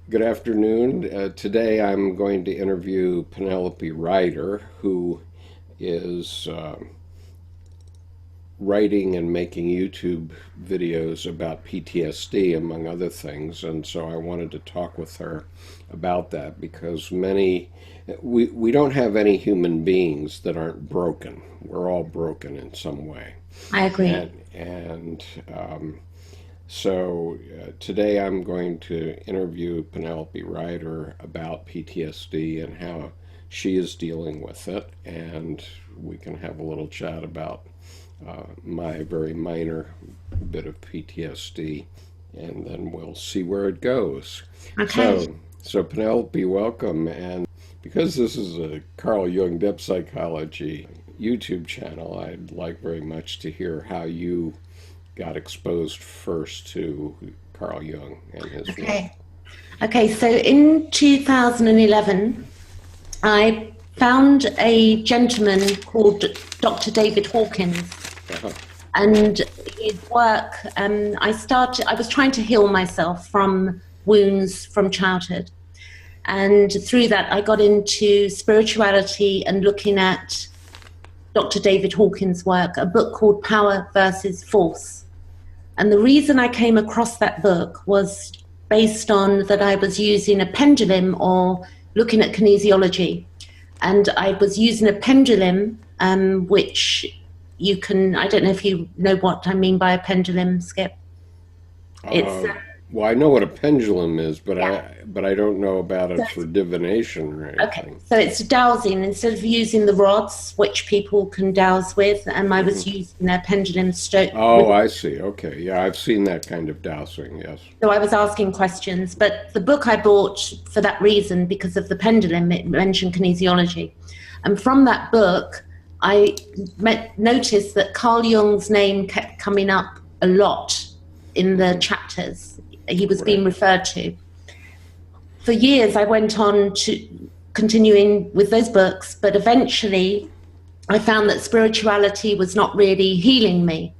Good afternoon. Today I'm going to interview Penelope Ryder, who is writing and making YouTube videos about PTSD, among other things. And so I wanted to talk with her about that because we don't have any human beings that aren't broken. We're all broken in some way. I agree. And today I'm going to interview Penelope Ryder about PTSD and how she is dealing with it, and we can have a little chat about my very minor bit of PTSD, and then we'll see where it goes. Okay. So Penelope, welcome. And because this is a Carl Jung Depth Psychology YouTube channel, I'd like very much to hear how you got exposed first to Carl Jung and his work. Okay. Okay. So in 2011, I found a gentleman called Dr. David Hawkins, Uh-huh. and his work. I was trying to heal myself from wounds from childhood. And through that, I got into spirituality and looking at Dr. David Hawkins' work, a book called Power versus Force. And the reason I came across that book was based on that I was using a pendulum or looking at kinesiology. And I was using a pendulum, which I don't know if you know what I mean by a pendulum, Skip. It's, Uh, well, I know what a pendulum is, yeah. but I don't know about So it for divination or Okay, anything. so it's dowsing. Instead of using the rods, which people can dowse with, I Hmm. was using a pendulum stroke with. Oh, I see. Okay, yeah, I've seen that kind of dowsing. Yes. So I was asking questions, but the book I bought for that reason, because of the pendulum, it mentioned kinesiology. And from that book, noticed that Carl Jung's name kept coming up a lot in the Hmm. chapters he was Right. being referred to. For years, I went on to continuing with those books, but eventually I found that spirituality was not really healing me,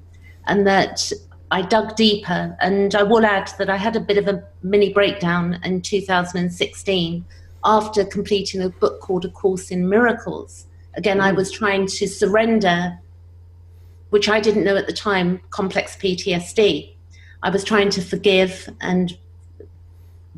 and that I dug deeper. And I will add that I had a bit of a mini breakdown in 2016 after completing a book called A Course in Miracles. Again, I Mm. was trying to surrender, which I didn't know at the time, complex PTSD. I was trying to forgive and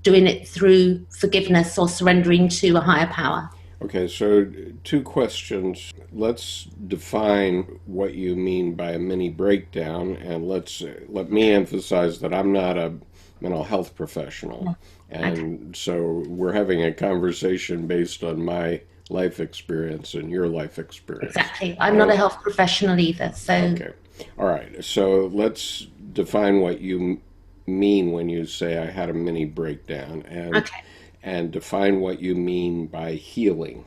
doing it through forgiveness or surrendering to a higher power. Okay, so two questions. Let's define what you mean by a mini breakdown, and let me emphasize that I'm not a mental health professional, Okay, and so we're having a conversation based on my life experience and your life experience. exactly. I'm not a Oh, health professional either. So, okay. All right. So let's define what you mean when you say I had a mini breakdown, okay. and define what you mean by healing.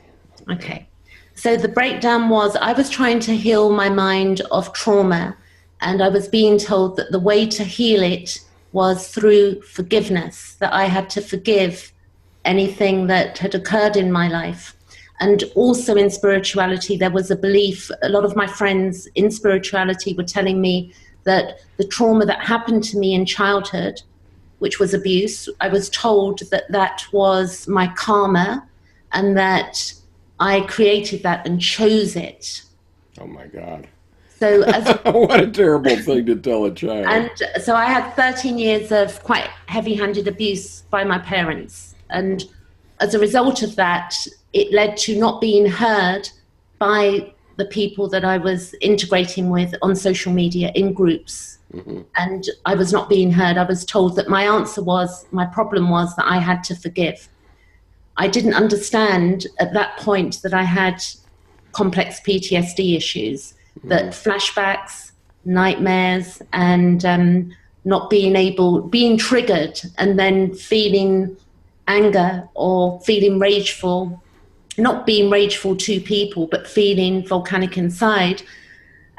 Okay. Okay. So the breakdown was I was trying to heal my mind of trauma, and I was being told that the way to heal it was through forgiveness, that I had to forgive anything that had occurred in my life. And also in spirituality, there was a belief, a lot of my friends in spirituality were telling me that the trauma that happened to me in childhood, which was abuse, I was told that that was my karma and that I created that and chose it. Oh my God. So as What a terrible thing to tell a child. and so I had 13 years of quite heavy-handed abuse by my parents, and as a result of that, it led to not being heard by the people that I was integrating with on social media in groups. Hmm. And I was not being heard. I was told that my problem was that I had to forgive. I didn't understand at that point that I had complex PTSD issues, that Hmm. flashbacks, nightmares, and not being triggered, and then feeling anger or feeling rageful, not being rageful to people, but feeling volcanic inside,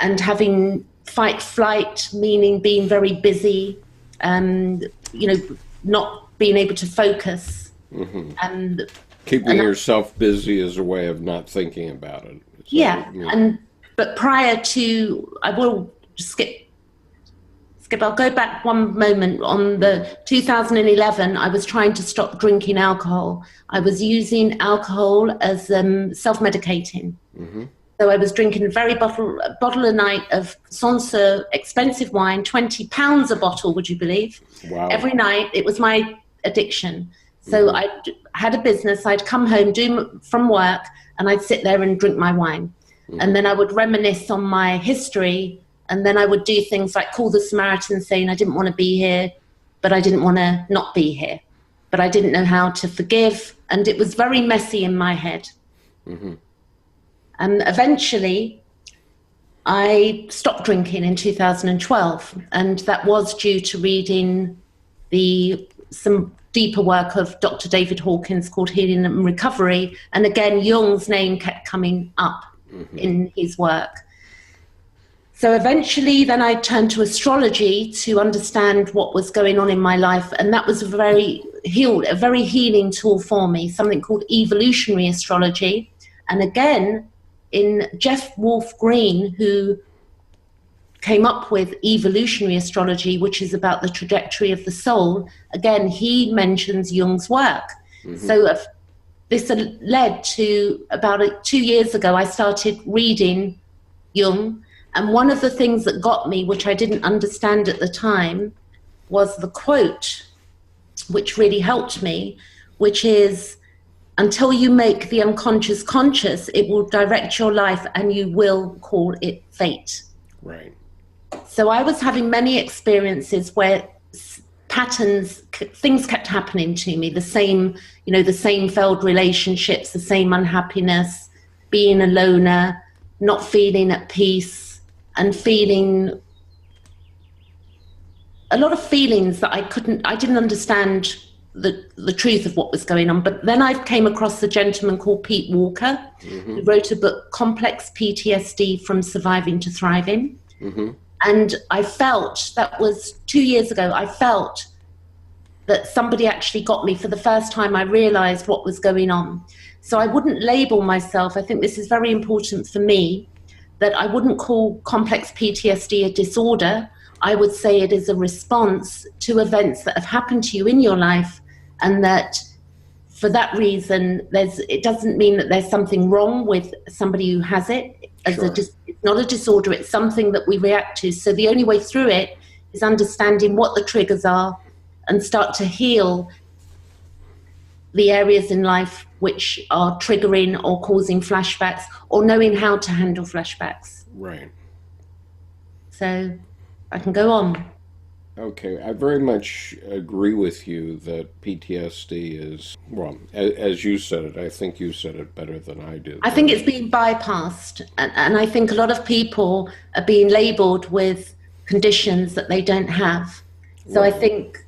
and having fight flight, meaning being very busy, and not being able to focus, Hmm. and Keeping and yourself busy is a way of not thinking about it. Is that what yeah, you mean? and but prior to, I will skip Skip, I'll go back one moment. On the 2011, I was trying to stop drinking alcohol. I was using alcohol as self-medicating. Mm-hmm. So I was drinking a bottle a night of Sancerre expensive wine, £20 a bottle, would you believe? Wow. Every night. It was my addiction. So I had a business. I'd come home from work, and I'd sit there and drink my wine. And then I would reminisce on my history, and then I would do things like call the Samaritan, saying I didn't want to be here, but I didn't want to not be here. But I didn't know how to forgive, and it was very messy in my head. Mm-hmm. And eventually, I stopped drinking in 2012, and that was due to reading some deeper work of Dr. David Hawkins called Healing and Recovery. And again, Jung's name kept coming up in his work. So eventually then I turned to astrology to understand what was going on in my life, and that was a very healing tool for me, something called evolutionary astrology. And again, in Jeff Wolf Green, who came up with evolutionary astrology, which is about the trajectory of the soul, again, he mentions Jung's work. So this led to about 2 years ago, I started reading Jung. And one of the things that got me, which I didn't understand at the time, was the quote, which really helped me, which is, until you make the unconscious conscious, it will direct your life and you will call it fate. Right. So I was having many experiences where things kept happening to me, the same failed relationships, the same unhappiness, being a loner, not feeling at peace, and feeling a lot of feelings that I didn't understand the truth of what was going on. But then I came across a gentleman called Pete Walker, who wrote a book, Complex PTSD from Surviving to Thriving. And I felt, that was 2 years ago, I felt that somebody actually got me. For the first time, I realized what was going on. So I wouldn't label myself. I think this is very important for me, that I wouldn't call complex PTSD a disorder. I would say it is a response to events that have happened to you in your life, and that for that reason, it doesn't mean that there's something wrong with somebody who has it. It's not a disorder, it's something that we react to. So the only way through it is understanding what the triggers are and start to heal the areas in life which are triggering or causing flashbacks, or knowing how to handle flashbacks. Right. So I can go on. Okay, I very much agree with you that PTSD is, well, as you said it, I think you said it better than I did. I think it's being bypassed, and I think a lot of people are being labelled with conditions that they don't have. So right. I think,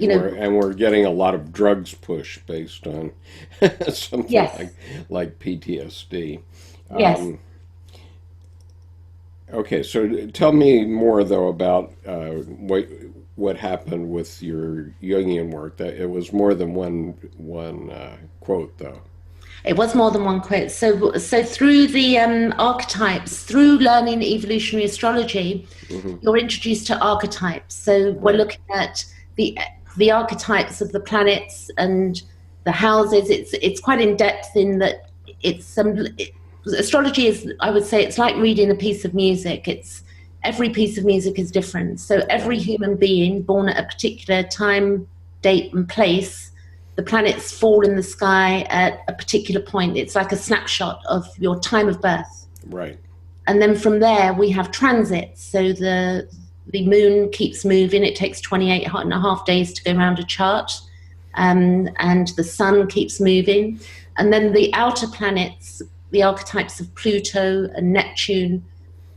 we're getting a lot of drugs pushed based on something yes. like PTSD. Yes. Okay, so tell me more though about what happened with your Jungian work. That it was more than one quote though. It was more than one quote. So through the archetypes, through learning evolutionary astrology, you're introduced to archetypes. So we're looking at the archetypes of the planets and the houses. It's quite in depth in that astrology is, I would say, it's like reading a piece of music. Every piece of music is different. So every human being born at a particular time, date, and place, the planets fall in the sky at a particular point. It's like a snapshot of your time of birth. Right. And then from there, we have transits. So the moon keeps moving. It takes 28 and a half days to go around a chart. And the sun keeps moving. And then the outer planets, the archetypes of Pluto and Neptune.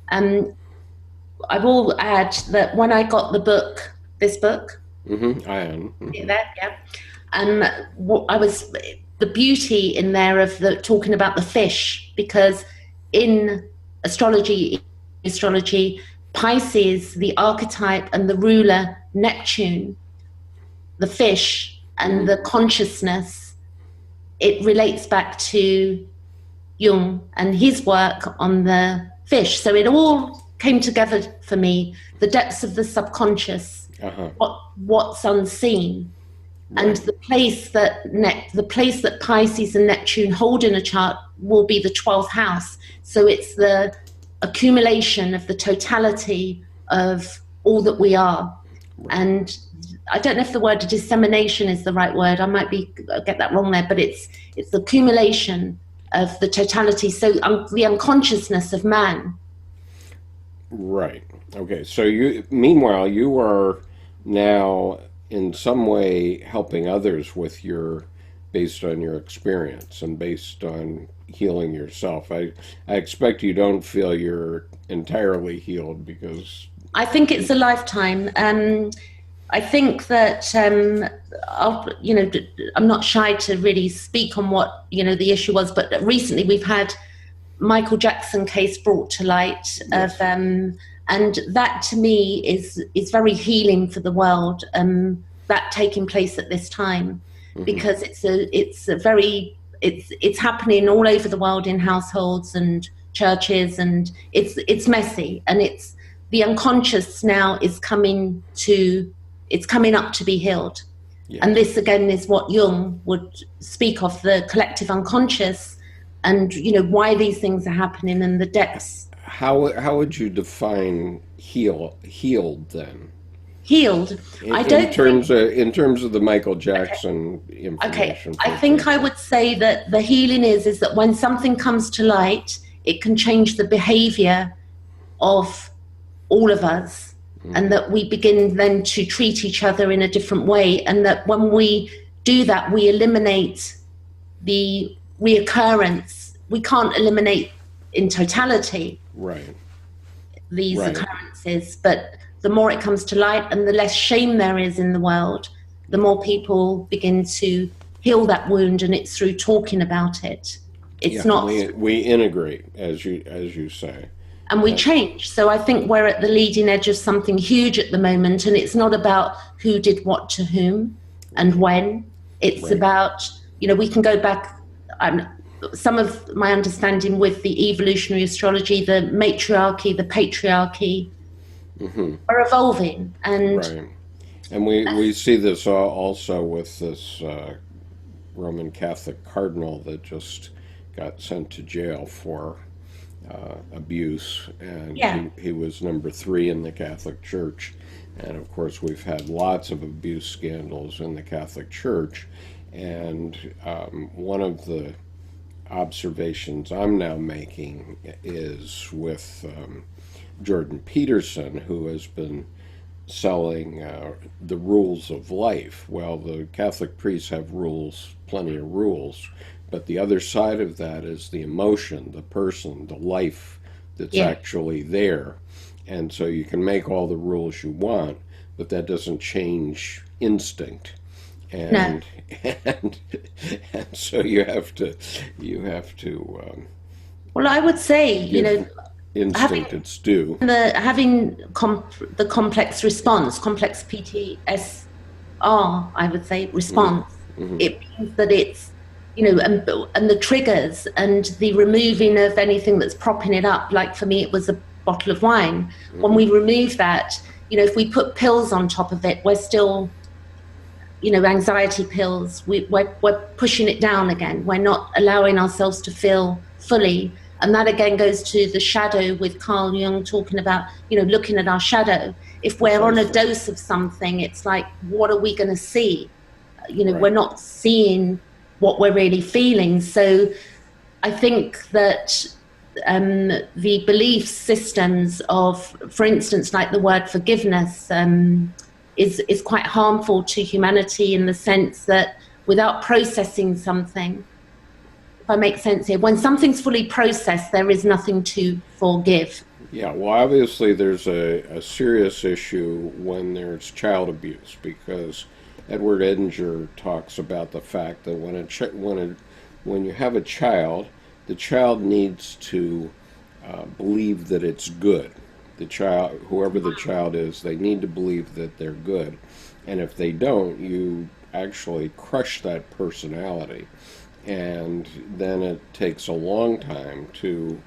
I will add that when I got this book, I am. I was the beauty in there of talking about the fish, because in astrology, Pisces, the archetype and the ruler, Neptune, the fish and the consciousness, it relates back to Jung and his work on the fish. So it all came together for me, the depths of the subconscious, Uh-huh. what's unseen, and Right. the place that Pisces and Neptune hold in a chart will be the 12th house. So it's the accumulation of the totality of all that we are. Right. And I don't know if the word dissemination is the right word. I might be get that wrong there, but it's the accumulation of the totality. So the unconsciousness of man. Right. Okay. So meanwhile, you are now in some way helping others with based on your experience and based on healing yourself. I expect you don't feel you're entirely healed because, I think it's a lifetime. I think that I'm not shy to really speak on what the issue was, but recently we've had Michael Jackson case brought to light of, yes. and that to me is very healing for the world. That taking place at this time, Hmm. because it's happening all over the world in households and churches, and it's messy, and it's the unconscious now it's coming up to be healed. And Yes. this again is what Jung would speak of, the collective unconscious, and why these things are happening and the depths. How would you define healed then? Healed. I In don't think. terms of the Michael Jackson Okay, information, I for think I example. would say that the healing is that when something comes to light, it can change the behavior of all of us, and Hmm. that we begin then to treat each other in a different way, and that when we do that, we eliminate the reoccurrence. We can't eliminate in totality Right. these Right. occurrences, but the more it comes to light and the less shame there is in the world, the Yeah. more people begin to heal that wound, and it's through talking about it. It's Yeah. not We integrate, as you say. and we And change. So I think we're at the leading edge of something huge at the moment, and it's not about who did what to whom and right. when. It's Right. about, we can go back. Um, some of my understanding with the evolutionary astrology, the matriarchy, the patriarchy Hmm. are evolving, and Right. And we see this also with this Roman Catholic cardinal that just got sent to jail for abuse, and yeah, he was number three in the Catholic Church. And of course, we've had lots of abuse scandals in the Catholic Church. And one of the observations I'm now making is with Jordan Peterson, who has been selling the rules of life. Well, the Catholic priests have rules, plenty of rules, but the other side of that is the emotion, the person, the life that's yeah, actually there. And so you can make all the rules you want, but that doesn't change instinct. no. And and, and so you have to Well, I would say, give having instinct its due. the complex response, complex PTSR, I would say, Hmm. response. Hmm. It means that it's, and the triggers and the removing of anything that's propping it up. Like for me, it was a bottle of wine. When Hmm. we remove that, if we put pills on top of it, we're still, anxiety pills, we're pushing it down again. We're not allowing ourselves to feel fully. And that again goes to the shadow with Carl Jung talking about, looking at our shadow. If we're on a Precisely. dose of something, it's like, what are we going to see? We're Right. not seeing what we're really feeling. So I think that the belief systems of, for instance, like the word forgiveness, is quite harmful to humanity in the sense that without processing something, if I make sense here, when something's fully processed, there is nothing to forgive. Yeah, well, obviously there's a serious issue when there's child abuse because Edward Edinger talks about the fact that when you have a child, the child needs to believe that it's good. The child, whoever the child is, they need to believe that they're good, and if they don't, you actually crush that personality, and then it takes a long time to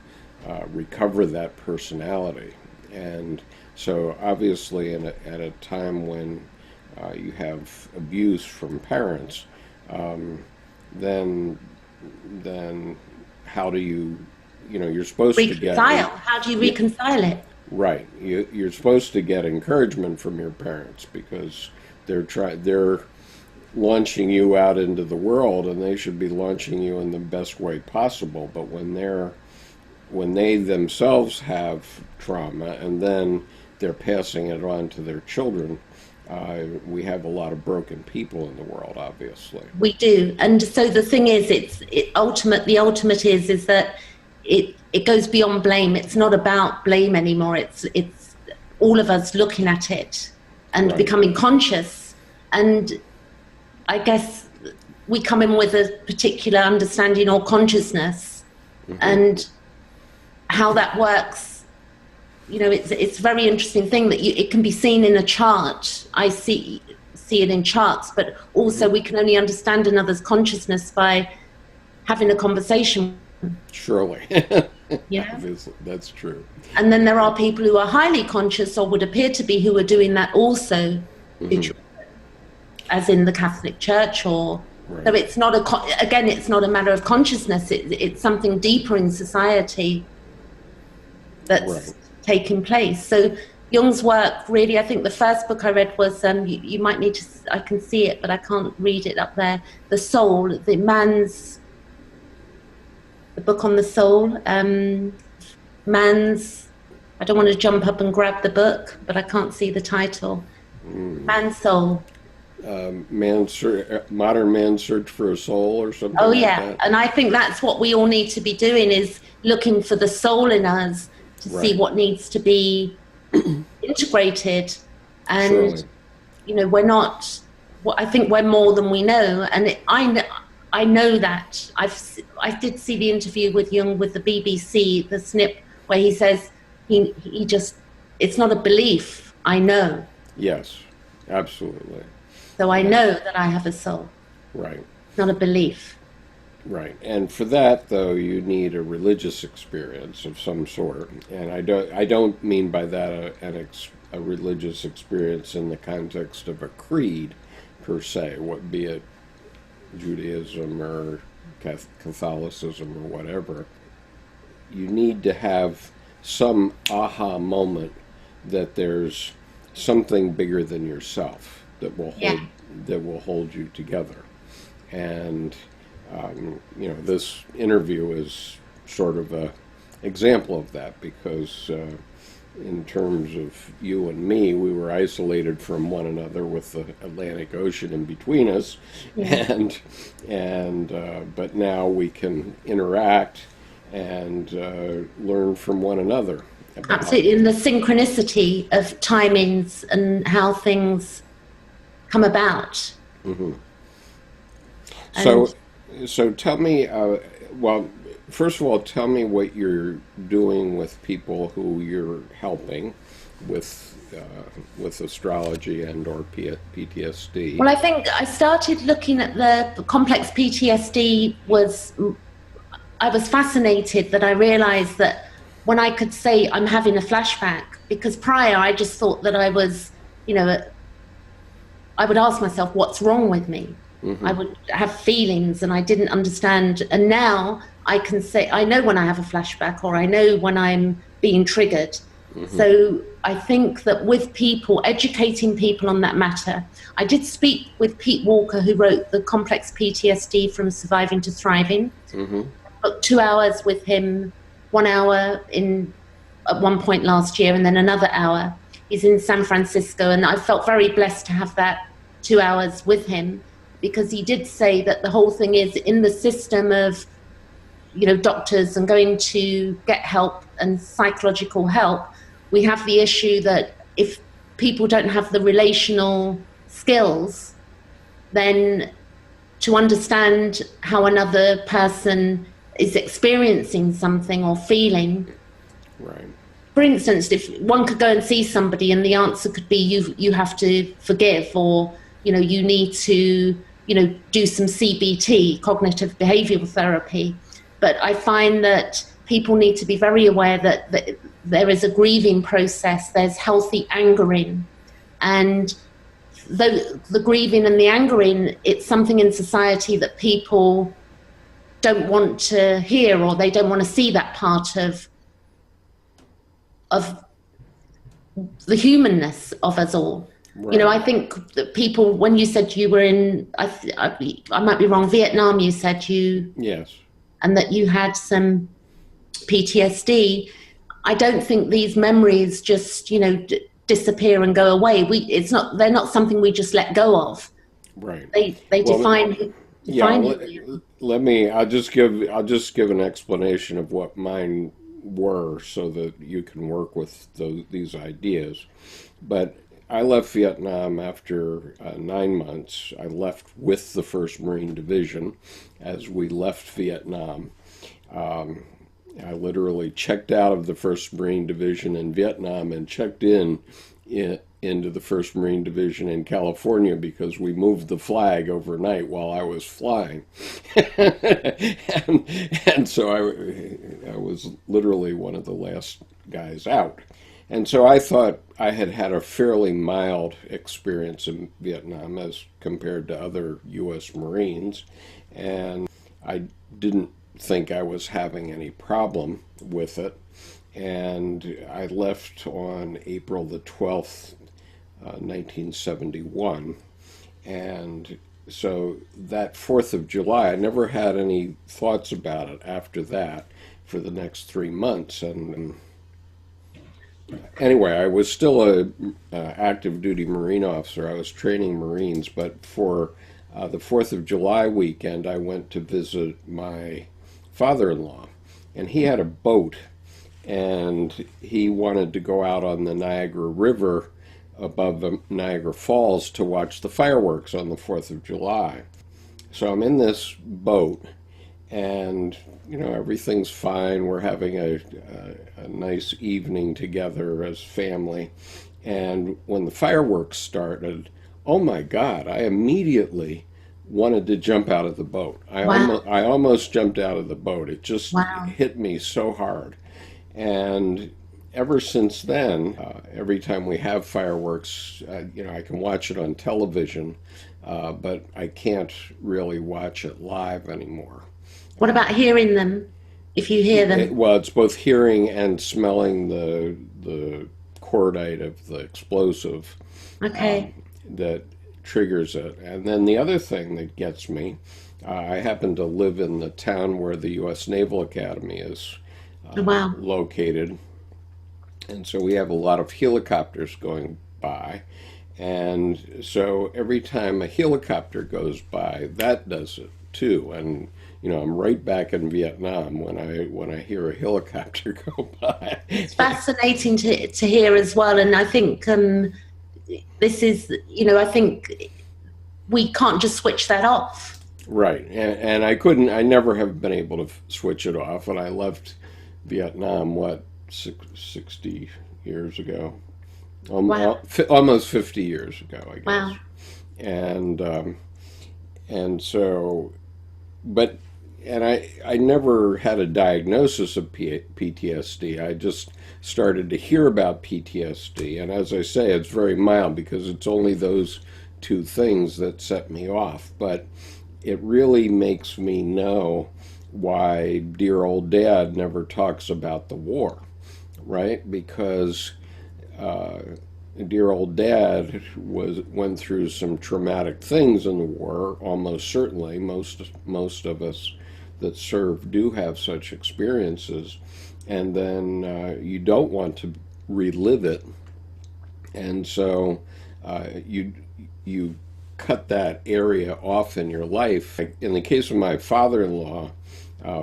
recover that personality. And so obviously at a time when you have abuse from parents, um, then then how do you, you're supposed to get Reconcile. How do you yeah, reconcile it? right. You're supposed to get encouragement from your parents because they're launching you out into the world, and they should be launching you in the best way possible. But when they themselves have trauma and then they're passing it on to their children, we have a lot of broken people in the world, obviously. We do, and so the thing is, the ultimate is that it goes beyond blame. It's not about blame anymore. It's all of us looking at it and Right. becoming conscious. And I guess we come in with a particular understanding or consciousness, and how that works. It's a very interesting thing that it can be seen in a chart. I see it in charts, but also we can only understand another's consciousness by having a conversation. Surely. Yeah. Obviously, that's true. And then there are people who are highly conscious or would appear to be, who are doing that also, as in the Catholic Church, or Right. so it's not again, it's not a matter of consciousness. It's something deeper in society that's Right. taking place. So Jung's work, really, I think the first book I read was, you might need to, I can see it, but I can't read it up there, The Soul, the book on the soul, I don't want to jump up and grab the book, but I can't see the title. Man's Soul. Modern man's search for a soul, or something Oh like yeah, that. and I think that's what we all need to be doing, is looking for the soul in us to see Right. what needs to be integrated. And Surely. we're not. Well, I think we're more than we know, and I know that. I did see the interview with Jung with the BBC, the snip where he says he just, it's not a belief. I know, Yes, absolutely. so I know that I have a soul. Right. It's not a belief. Right. And for that, though, you need a religious experience of some sort. And I don't mean by that a religious experience in the context of a creed per se, what be it Judaism or Catholicism or whatever. You need to have some aha moment that there's something bigger than yourself Yeah. that will hold you together. And this interview is sort of a example of that because in terms of you and me, we were isolated from one another with the Atlantic Ocean in between us, Yeah. and but now we can interact and learn from one another about. Absolutely, and the synchronicity of timings and how things come about. So, And so tell me. Well, first of all, tell me what you're doing with people who you're helping with astrology and or PTSD. well, I think I started looking at the complex PTSD. I was fascinated that I realized that when I could say I'm having a flashback, because prior I just thought that I was, I would ask myself, what's wrong with me? I would have feelings and I didn't understand. And now I can say, I know when I have a flashback, or I know when I'm being triggered. So I think that with people, educating people on that matter, I did speak with Pete Walker, who wrote The Complex PTSD from Surviving to Thriving. Took 2 hours with him, 1 hour at one point last year, and then another hour. He's in San Francisco, and I felt very blessed to have that 2 hours with him, because he did say that the whole thing is in the system of, doctors and going to get help and psychological help. We have the issue that if people don't have the relational skills, then to understand how another person is experiencing something or feeling. Right. For instance, if one could go and see somebody and the answer could be you have to forgive, or you need to do some CBT, cognitive behavioral therapy. But I find that people need to be very aware that there is a grieving process, there's healthy angering. And the grieving and the angering, it's something in society that people don't want to hear, or they don't want to see that part of the humanness of us all. Right. You know, I think that people, when you said you were in, I might be wrong, Vietnam, you said you, Yes. and that you had some PTSD. I don't think these memories just, you know, disappear and go away. They're not something we just let go of. Right. They Well, define yeah. you. Let me. I'll just give an explanation of what mine were, so that you can work with these ideas. But I left Vietnam after 9 months. I left with the First Marine Division as we left Vietnam. I literally checked out of the First Marine Division in Vietnam and checked into the First Marine Division in California, because we moved the flag overnight while I was flying. and so I was literally one of the last guys out. And so I thought I had had a fairly mild experience in Vietnam as compared to other U.S. Marines. And I didn't think I was having any problem with it. And I left on April the 12th, 1971. And so that 4th of July, I never had any thoughts about it after that for the next 3 months. And anyway, I was still a active duty Marine officer. I was training Marines, but for the 4th of July weekend, I went to visit my father-in-law, and he had a boat, and he wanted to go out on the Niagara River above the Niagara Falls to watch the fireworks on the 4th of July. So I'm in this boat, and you know, everything's fine. We're having a nice evening together as family. And when the fireworks started, oh my God, I immediately wanted to jump out of the boat. Wow. I almost jumped out of the boat. It just Wow. hit me so hard. And ever since then, every time we have fireworks, you know, I can watch it on television, but I can't really watch it live anymore. What about hearing them? If you hear them, Well, it's both hearing and smelling the cordite of the explosive okay. that triggers it. And then the other thing that gets me, I happen to live in the town where the U.S. Naval Academy is Wow. located. And so we have a lot of helicopters going by. And so every time a helicopter goes by, that does it too. And you know, I'm right back in Vietnam when I hear a helicopter go by. It's fascinating to hear as well. And I think this is, you know, I think we can't just switch that off. Right. And I never have been able to switch it off. And I left Vietnam, 60 years ago? Wow. Almost 50 years ago, I guess. Wow. And so, but, and I never had a diagnosis of PTSD. I just started to hear about PTSD. And as I say, it's very mild because it's only those two things that set me off. But it really makes me know why dear old dad never talks about the war, right? Because dear old dad went through some traumatic things in the war. Almost certainly, most of us that serve do have such experiences, and then you don't want to relive it, and so you cut that area off in your life. In the case of my father-in-law,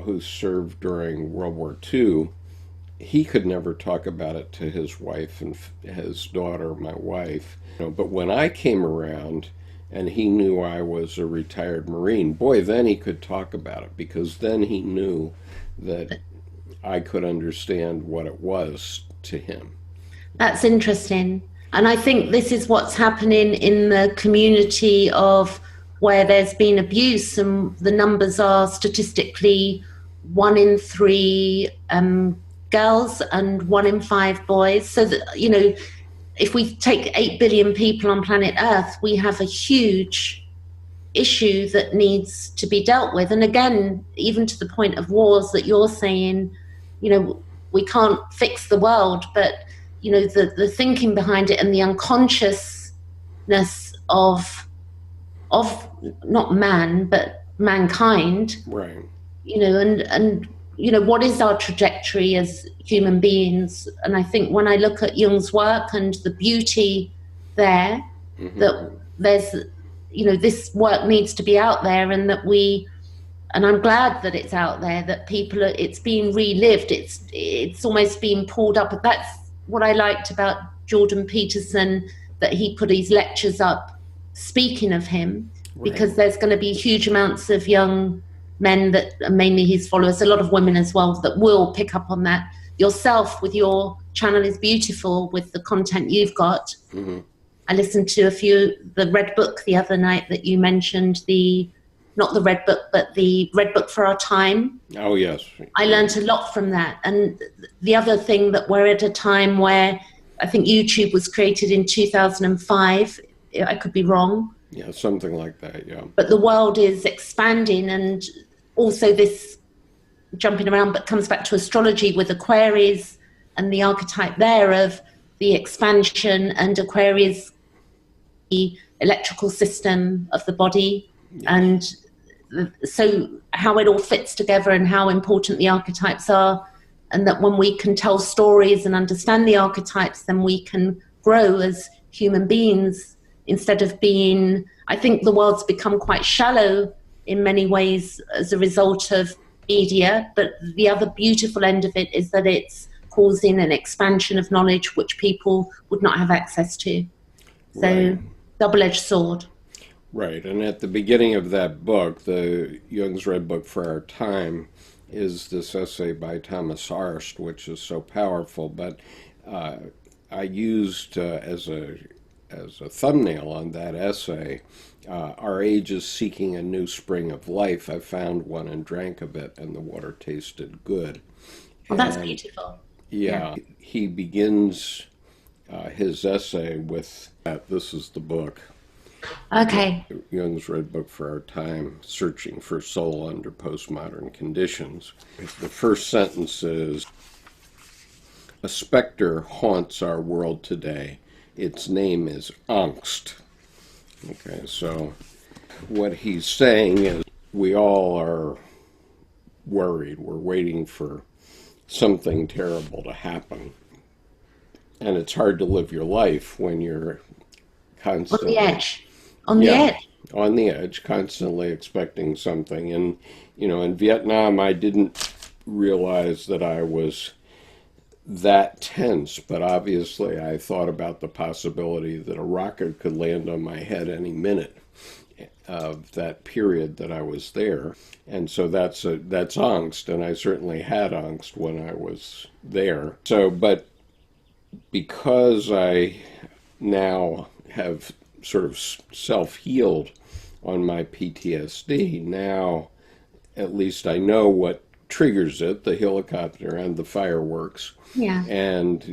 who served during World War II, he could never talk about it to his wife and his daughter, my wife. You know, but when I came around and he knew I was a retired Marine, boy, then he could talk about it, because then he knew that I could understand what it was to him. That's interesting. And I think this is what's happening in the community of where there's been abuse, and the numbers are statistically 1 in 3 girls and 1 in 5 boys. So that, you know, if we take 8 billion people on planet Earth, we have a huge issue that needs to be dealt with. And again, even to the point of wars that you're saying, you know, we can't fix the world, but, you know, the thinking behind it and the unconsciousness of not man, but mankind, Right. you know, and you know, what is our trajectory as human beings? And I think when I look at Jung's work and the beauty there, that there's, you know, this work needs to be out there, and that and I'm glad that it's out there, that people are, it's being relived, it's almost being pulled up. But that's what I liked about Jordan Peterson, that he put his lectures up speaking of him, because there's going to be huge amounts of young men that are mainly his followers, a lot of women as well, that will pick up on that. Yourself with your channel is beautiful with the content you've got. I listened to the Red Book the other night that you mentioned, not the Red Book, but the Red Book for Our Time. Oh, yes. I learned a lot from that. And the other thing, that we're at a time where I think YouTube was created in 2005. I could be wrong. Yeah, something like that, yeah. But the world is expanding, and also this jumping around, but comes back to astrology with Aquarius and the archetype there of the expansion, and Aquarius, the electrical system of the body. Yes. And so how it all fits together and how important the archetypes are, and that when we can tell stories and understand the archetypes, then we can grow as human beings, instead of being, I think the world's become quite shallow in many ways as a result of media, but the other beautiful end of it is that it's causing an expansion of knowledge which people would not have access to. So, double-edged sword. Right, and at the beginning of that book, the Jung's Red Book for Our Time, is this essay by Thomas Arst, which is so powerful. But I used as a thumbnail on that essay, "Our age is seeking a new spring of life. I found one and drank of it, and the water tasted good." Well, that's beautiful. Yeah, he begins his essay with that. This is the book. Okay. Jung's Red Book for Our Time, Searching for Soul Under Postmodern Conditions. The first sentence is, "A specter haunts our world today. Its name is angst." Okay, so what he's saying is we all are worried. We're waiting for something terrible to happen. And it's hard to live your life when you're constantly... On the edge. On the edge. On the edge, constantly expecting something. And, you know, in Vietnam, I didn't realize that I was that tense, but obviously I thought about the possibility that a rocket could land on my head any minute of that period that I was there. And so that's angst, and I certainly had angst when I was there. So, but because I now have sort of self-healed on my PTSD, now at least I know what triggers it, the helicopter and the fireworks. Yeah. And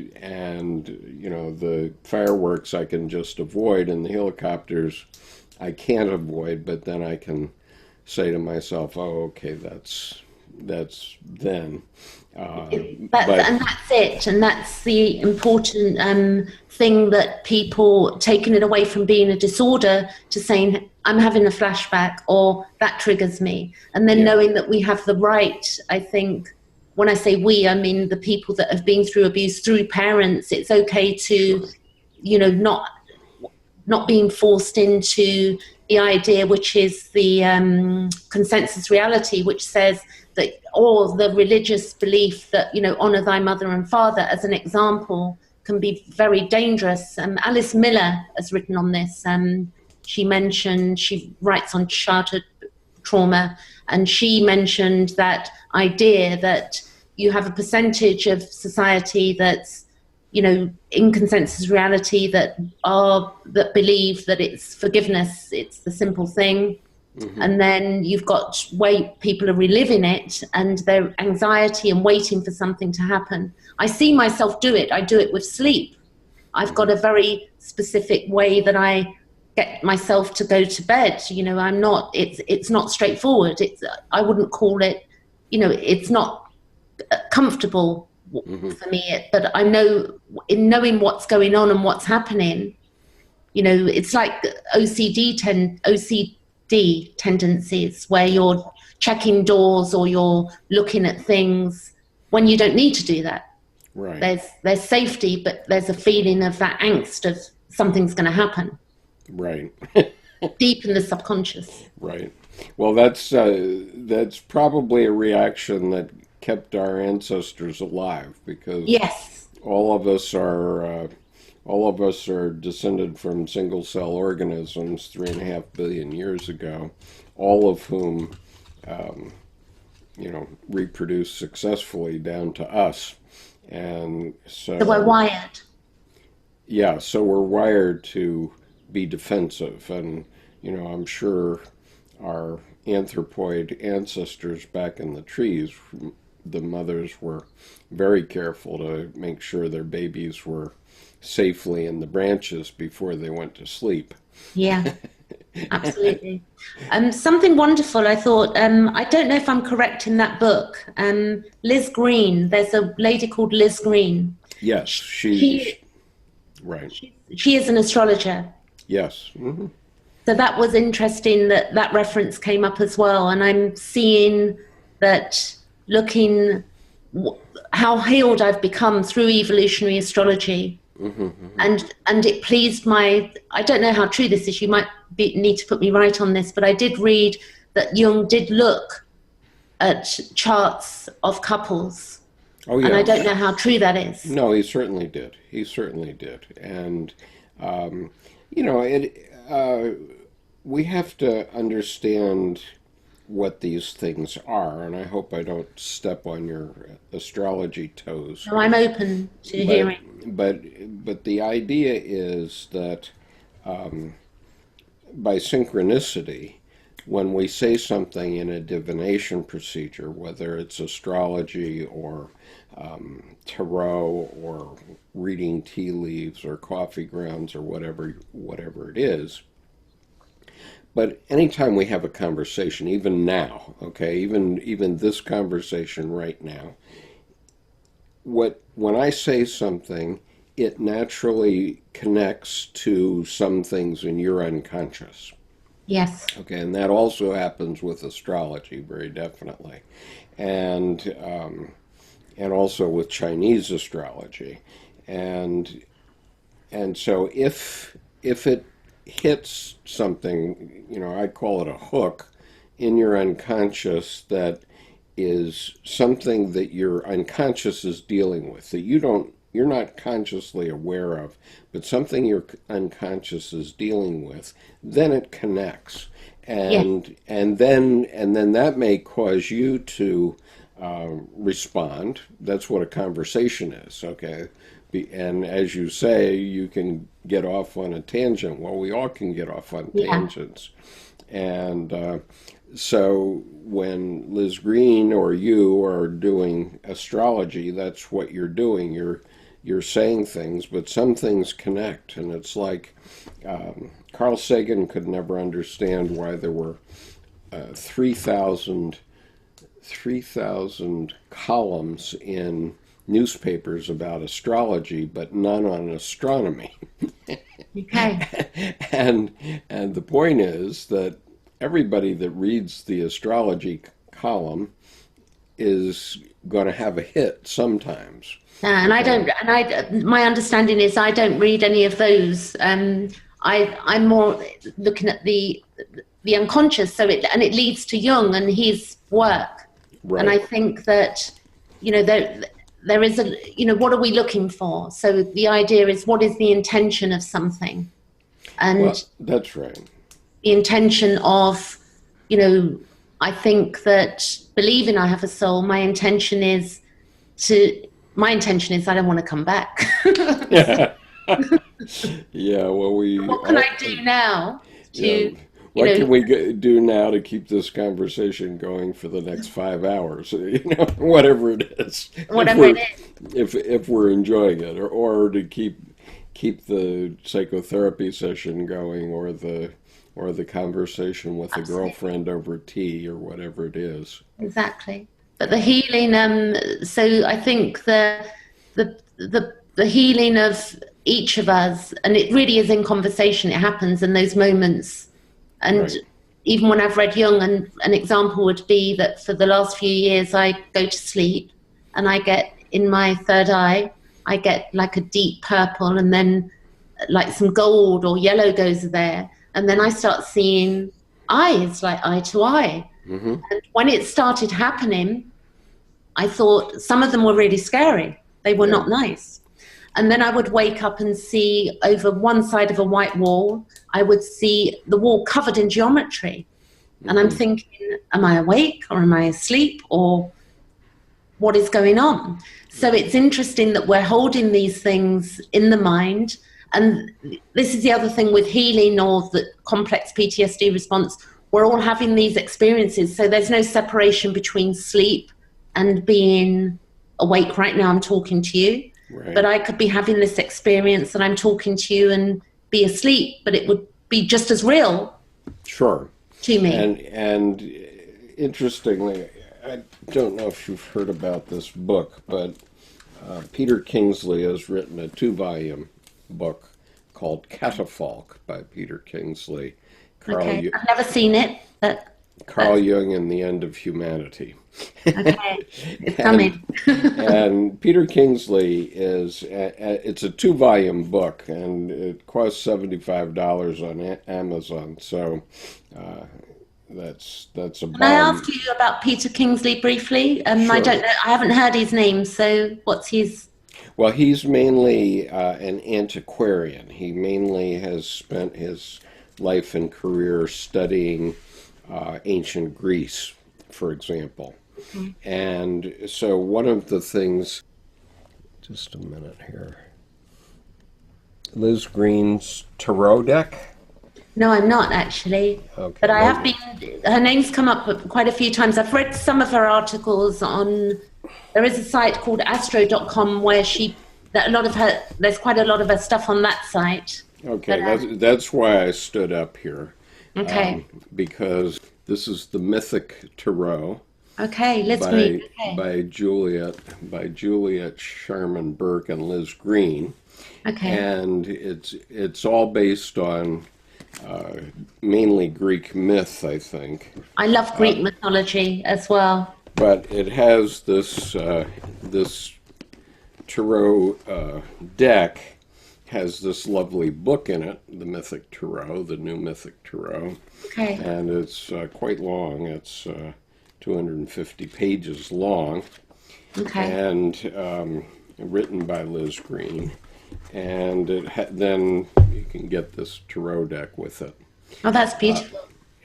you know, the fireworks I can just avoid, and the helicopters I can't avoid, but then I can say to myself, oh, okay, that's then. And that's it, and that's the important thing, that people taking it away from being a disorder to saying, I'm having a flashback, or that triggers me, and then knowing that we have the right, I think, when I say we, I mean the people that have been through abuse through parents. It's okay to, you know, not being forced into the idea, which is the consensus reality, which says that, or the religious belief that, you know, honor thy mother and father, as an example, can be very dangerous. Alice Miller has written on this. She writes on childhood trauma, and she mentioned that idea that you have a percentage of society that's, you know, in consensus reality, that believe that it's forgiveness, it's the simple thing, And then you've got where people are reliving it and their anxiety and waiting for something to happen. I see myself do it. I do it with sleep. I've got a very specific way that I get myself to go to bed. I'm not, it's not straightforward. I wouldn't call it, it's not comfortable for me, but I know, in knowing what's going on and what's happening, it's like OCD tendencies where you're checking doors or you're looking at things when you don't need to do that. Right. There's safety, but there's a feeling of that angst of something's going to happen. Right. Deep in the subconscious. Right. Well, that's probably a reaction that kept our ancestors alive, because Yes. all of us are descended from single cell organisms 3.5 billion years ago, all of whom reproduce successfully down to us. And So we're wired. yeah, so we're wired to be defensive. And I'm sure our anthropoid ancestors back in the trees, the mothers were very careful to make sure their babies were safely in the branches before they went to sleep. Yeah, absolutely. Something wonderful, I thought, I don't know if I'm correct in that book, Liz Green, there's a lady called Liz Green. Yes, right. She is an astrologer. Yes. So that was interesting that reference came up as well. And I'm seeing that, looking how healed I've become through evolutionary astrology. And it pleased I don't know how true this is, you might need to put me right on this, but I did read that Jung did look at charts of couples. Oh, yeah. And I don't know how true that is. No, he certainly did. He certainly did. And, we have to understand what these things are, and I hope I don't step on your astrology toes. So I'm open to hearing. But the idea is that by synchronicity, when we say something in a divination procedure, whether it's astrology or tarot or reading tea leaves or coffee grounds or whatever it is, but anytime we have a conversation, even now, okay, even this conversation right now, when I say something, it naturally connects to some things in your unconscious. Yes. Okay, and that also happens with astrology, very definitely, and also with Chinese astrology, and so if it hits something, I call it a hook in your unconscious, that is something that your unconscious is dealing with, that you're not consciously aware of, but something your unconscious is dealing with, then it connects, and then that may cause you to respond. That's what a conversation is, okay? And as you say, you can get off on a tangent. Well, we all can get off on tangents. And so when Liz Green or you are doing astrology, that's what you're doing. You're saying things, but some things connect. And it's like Carl Sagan could never understand why there were 3,000 columns in newspapers about astrology, but none on astronomy. Okay. And the point is that everybody that reads the astrology column is going to have a hit sometimes. My understanding is I don't read any of those. I'm more looking at the unconscious. So it leads to Jung and his work. Right. And I think that, there is what are we looking for? So the idea is, what is the intention of something? And well, that's right. The intention of, I think that believing I have a soul, my intention is I don't want to come back. Yeah, well, what can I do now to You What know, can we do now to keep this conversation going for the next 5 hours? Whatever it is, whatever it is. if we're enjoying it, or to keep the psychotherapy session going, or the conversation with a Absolutely. girlfriend over tea, or whatever it is. Exactly. But the healing, so I think the healing of each of us, and it really is in conversation, it happens in those moments. And Right. even when I've read Jung, and an example would be that for the last few years I go to sleep and I get in my third eye, I get like a deep purple, and then like some gold or yellow goes there. And then I start seeing eyes, like eye to eye. Mm-hmm. And when it started happening, I thought some of them were really scary. They were Yeah. not nice. And then I would wake up and see over one side of a white wall, I would see the wall covered in geometry. And I'm Mm-hmm. thinking, am I awake or am I asleep or what is going on? So it's interesting that we're holding these things in the mind. And this is the other thing with healing or the complex PTSD response. We're all having these experiences. So there's no separation between sleep and being awake. Right now, I'm talking to you, but Right. I could be having this experience and I'm talking to you and be asleep, but it would be just as real Sure. to me. And interestingly, I don't know if you've heard about this book, but Peter Kingsley has written a two-volume book called Catafalque by Peter Kingsley, Carl, Okay. I've never seen it, but Carl that's Jung and the End of Humanity. okay. It's and coming. and Peter Kingsley it's a two-volume book, and it costs $75 on Amazon. So uh, that's a Can I ask bomb. you about Peter Kingsley briefly? I Sure. don't know. I haven't heard his name. So what's his? Well, he's mainly an antiquarian. He mainly has spent his life and career studying ancient Greece, for example. And so one of the things, just a minute here, Liz Green's tarot deck. No, I'm not actually. Okay, But I have maybe. been. Her name's come up quite a few times. I've read some of her articles on. There is a site called astro.com where that a lot of her. There's quite a lot of her stuff on that site. But Okay, that's why I stood up here, okay, because this is the Mythic Tarot okay. Let's green. by Okay, Juliet Sharman Burke and Liz Green, okay. and it's all based on uh, mainly Greek myth, I think. I love Greek mythology as well. But it has this tarot deck has this lovely book in it, the Mythic Tarot, the New Mythic Tarot, Okay, and it's quite long. It's 250 pages long, okay. and written by Liz Green. And then you can get this tarot deck with it. Oh, that's beautiful.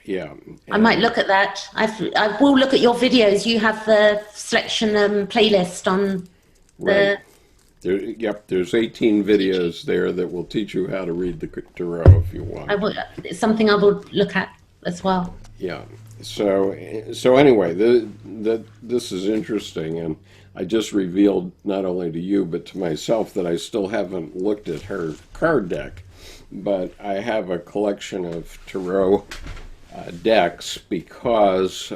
Yeah, I might and look at that. I will look at your videos. You have the selection playlist on right. the Yep, there's 18 teaching. videos there that will teach you how to read the tarot if you I want. will. It's something I will look at as well. Yeah. So anyway, this is interesting, and I just revealed not only to you but to myself that I still haven't looked at her card deck, but I have a collection of tarot decks because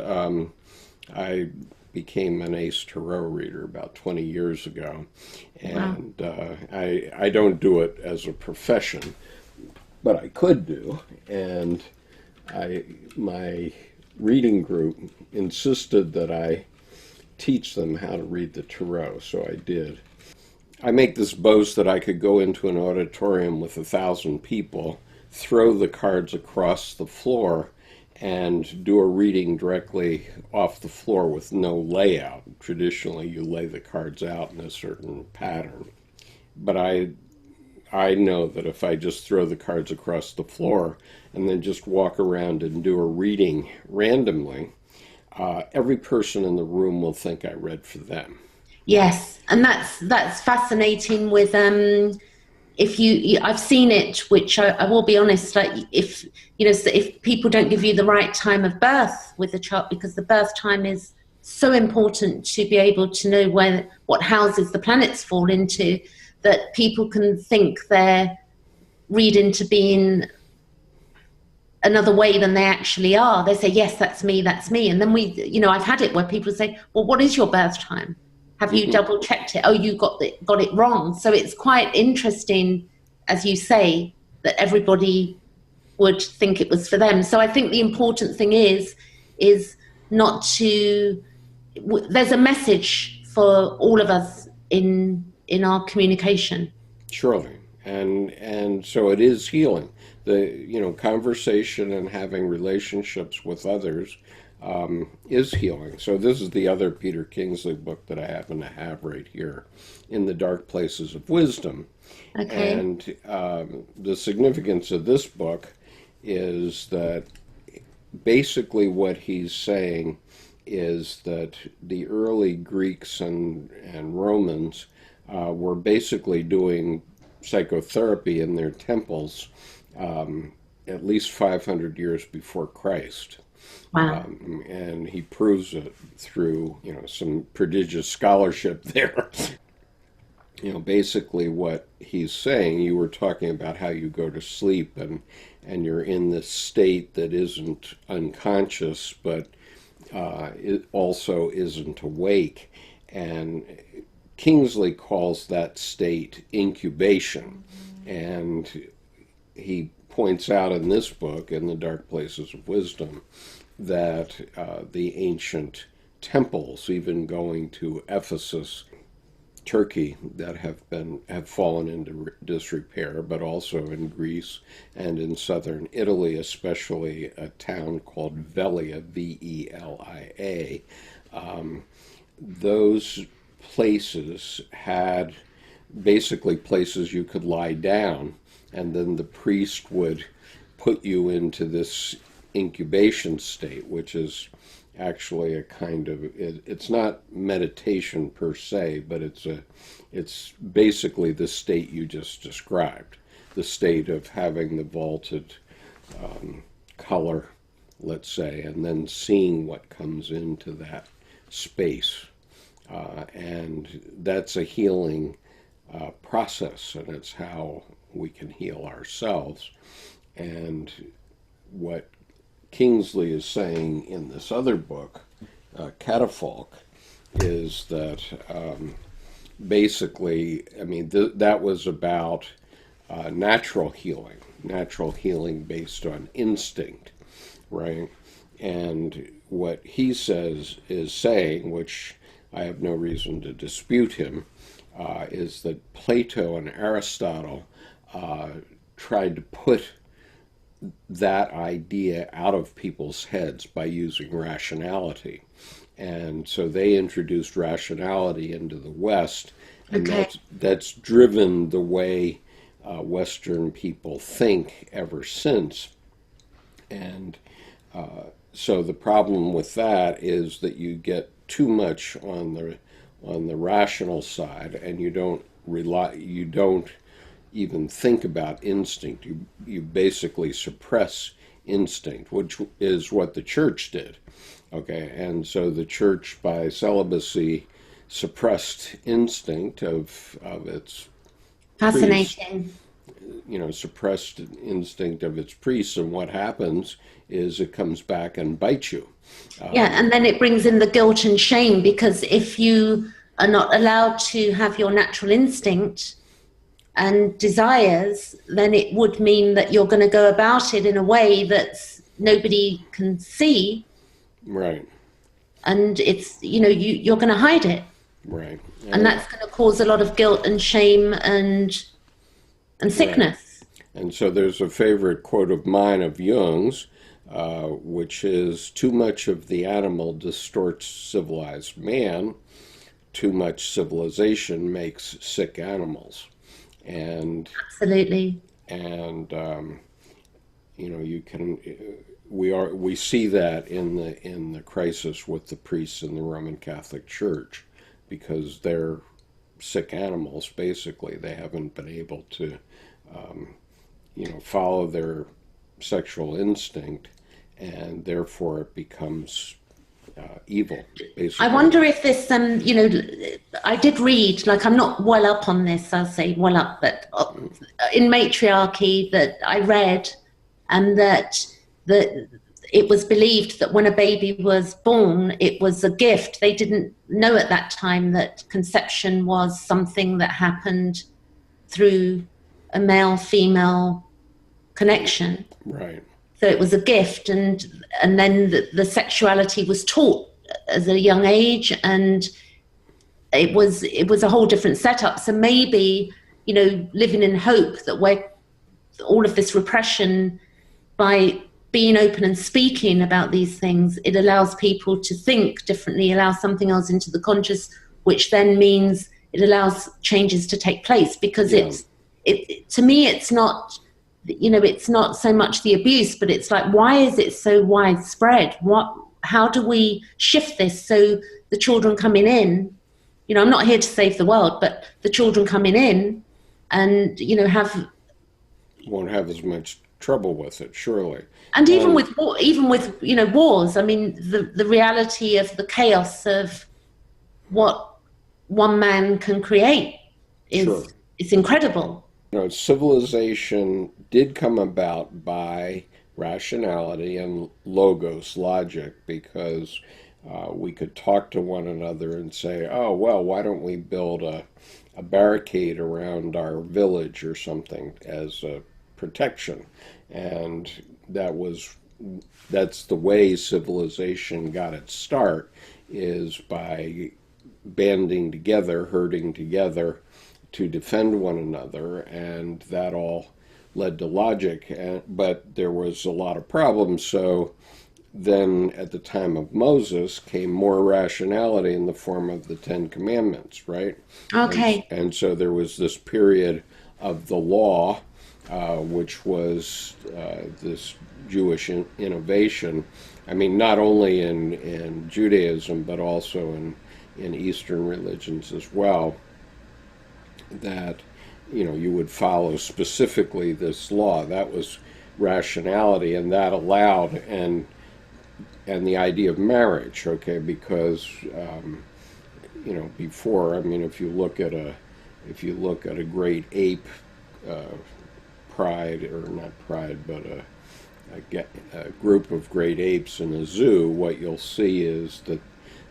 I became an ace tarot reader about 20 years ago, Wow. and I don't do it as a profession, but I could do, and my reading group insisted that I teach them how to read the tarot, so I did. I make this boast that I could go into an auditorium with 1,000 people, throw the cards across the floor, and do a reading directly off the floor with no layout. Traditionally, you lay the cards out in a certain pattern. But I know that if I just throw the cards across the floor and then just walk around and do a reading randomly, every person in the room will think I read for them. Yes, and that's fascinating with if I've seen it, which I will be honest, like if if people don't give you the right time of birth with the child, because the birth time is so important to be able to know where what houses the planets fall into, that people can think they're read into being another way than they actually are. They say, yes, that's me. And then I've had it where people say, well, what is your birth time? Have you Hmm. double checked it? Oh, you got it wrong. So it's quite interesting, as you say, that everybody would think it was for them. So I think the important thing is not to. There's a message for all of us in our communication. Surely. And so it is healing. The conversation and having relationships with others is healing. So this is the other Peter Kingsley book that I happen to have right here, In the Dark Places of Wisdom. Okay. And the significance of this book is that basically what he's saying is that the early Greeks and Romans were basically doing psychotherapy in their temples at least 500 years before Christ. Wow. And he proves it through some prodigious scholarship there. Basically what he's saying, you were talking about how you go to sleep and you're in this state that isn't unconscious, but it also isn't awake. And Kingsley calls that state incubation. And he points out in this book, In the Dark Places of Wisdom, that the ancient temples, even going to Ephesus, Turkey, that have fallen into disrepair, but also in Greece and in southern Italy, especially a town called Velia, Velia. Those places had basically places you could lie down, and then the priest would put you into this incubation state, which is actually a kind of it's not meditation per se, but it's basically the state you just described, the state of having the vaulted color, let's say, and then seeing what comes into that space. And that's a healing process, and it's how we can heal ourselves. And what Kingsley is saying in this other book, Catafalque, is that basically, I mean, that was about natural healing based on instinct, right? And what he says is saying, which I have no reason to dispute him, is that Plato and Aristotle tried to put that idea out of people's heads by using rationality. And so they introduced rationality into the West, and Okay. that's driven the way Western people think ever since. And so the problem with that is that you get too much on the rational side, and you don't even think about instinct. You basically suppress instinct, which is what the church did. Okay, and so the church, by celibacy, suppressed instinct of its priests, Fascinating. suppressed instinct of its priests, and what happens is it comes back and bites you. Yeah, and then it brings in the guilt and shame, because if you are not allowed to have your natural instinct and desires, then it would mean that you're going to go about it in a way that nobody can see, Right, and you're going to hide it, right, and that's going to cause a lot of guilt and shame and right. sickness. And so there's a favorite quote of mine of Jung's, which is, too much of the animal distorts civilized man, too much civilization makes sick animals. And Absolutely. and you can we see that in the crisis with the priests in the Roman Catholic Church, because they're sick animals. Basically, they haven't been able to, follow their sexual instinct, and therefore it becomes evil, I basically. wonder if this, I did read, like, I'm not well up on this, I'll say well up, but in matriarchy that I read, and that the it was believed that when a baby was born, it was a gift. They didn't know at that time that conception was something that happened through a male-female connection. Right. So it was a gift, and then the sexuality was taught as a young age, and it was a whole different setup. So maybe, living in hope that we're all of this repression, by being open and speaking about these things, it allows people to think differently, allows something else into the conscious, which then means it allows changes to take place. Because Yeah. it to me, it's not, it's not so much the abuse, but it's like, why is it so widespread? How do we shift this so the children coming in, I'm not here to save the world, but the children coming in and, Won't have as much trouble with it, surely. and even And with wars. I mean, the reality of the chaos of what one man can create sure, is it's incredible. civilization did come about by rationality and logos, logic, because we could talk to one another and say, oh, well, why don't we build a barricade around our village or something as a protection? And that's the way civilization got its start, is by banding together, herding together to defend one another, and that all led to logic. But there was a lot of problems, so then at the time of Moses came more rationality in the form of the Ten Commandments, right? Okay. And so there was this period of the law, which was this Jewish innovation. I mean, not only in Judaism, but also in Eastern religions as well, that you would follow specifically this law. That was rationality, and that allowed and the idea of marriage, okay, because before, I mean, if you look at a great ape, uh, pride, or not pride, but a group of great apes in a zoo, what you'll see is that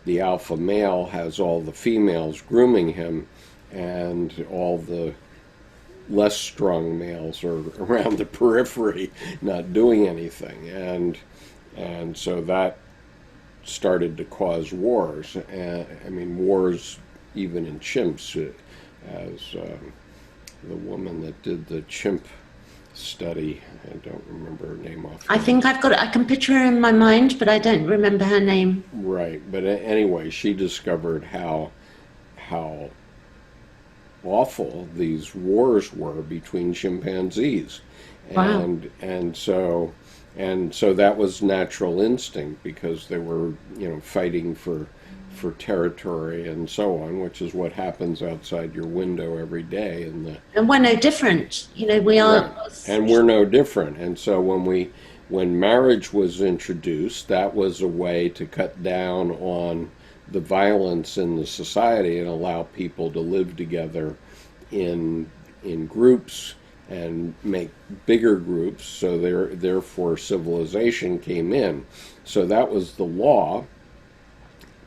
the alpha male has all the females grooming him, and all the less strong males are around the periphery, not doing anything, and so that started to cause wars. I mean, wars even in chimps, as the woman that did the chimp study, I don't remember her name I offhand. think I can picture her in my mind, but I don't remember her name. Right, but anyway, she discovered how awful these wars were between chimpanzees, Wow. and so that was natural instinct, because they were fighting for territory and so on, which is what happens outside your window every day in the And we're no different. We right. are. And we're no different. And so when marriage was introduced, that was a way to cut down on the violence in the society and allow people to live together in groups and make bigger groups. So therefore civilization came in. So that was the law.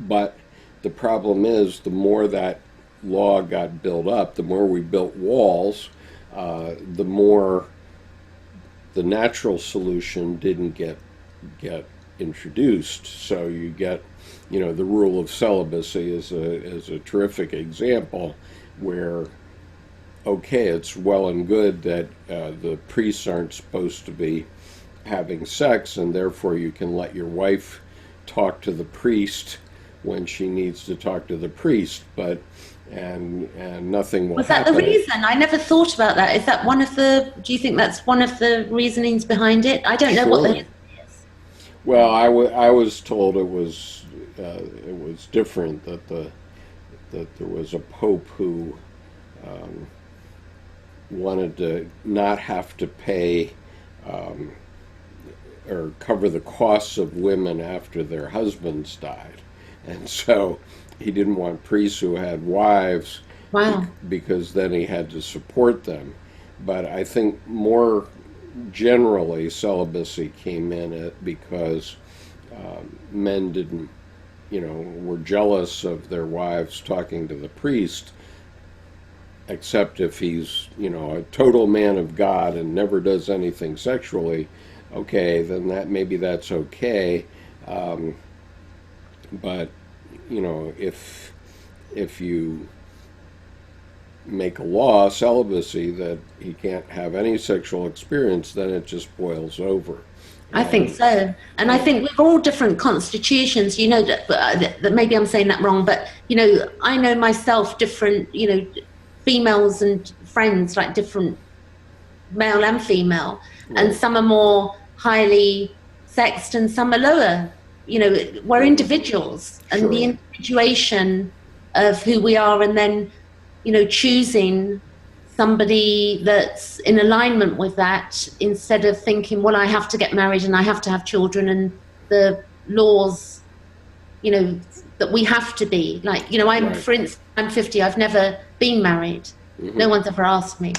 But the problem is, the more that law got built up, the more we built walls, the more the natural solution didn't get introduced. So you get, the rule of celibacy is a terrific example, where okay, it's well and good that the priests aren't supposed to be having sex, and therefore you can let your wife talk to the priest when she needs to talk to the priest, but and nothing will Was that the happen. reason? I never thought about that. Is that one of the? Do you think that's one of the reasonings behind it? I don't know what the Sure. history is. Well, I was told it was different, that that there was a pope who wanted to not have to pay or cover the costs of women after their husbands died. And so he didn't want priests who had wives Wow. because then he had to support them. But I think more generally, celibacy came in it because men didn't, were jealous of their wives talking to the priest, except if he's, a total man of God and never does anything sexually. Okay, then maybe that's okay. Um, but if you make a law, celibacy, that he can't have any sexual experience, then it just boils over. I think And so. And I and think we've all different constitutions, that maybe I'm saying that wrong, but, I know myself different, females and friends, like different male and female, and right. some are more highly sexed and some are lower. We're Hmm. individuals, and the Sure. individuation of who we are, and then, choosing somebody that's in alignment with that instead of thinking, well, I have to get married and I have to have children and the laws, you know, that we have to be. Like, Right. for instance, I'm 50, I've never been married. Hmm. No one's ever asked me.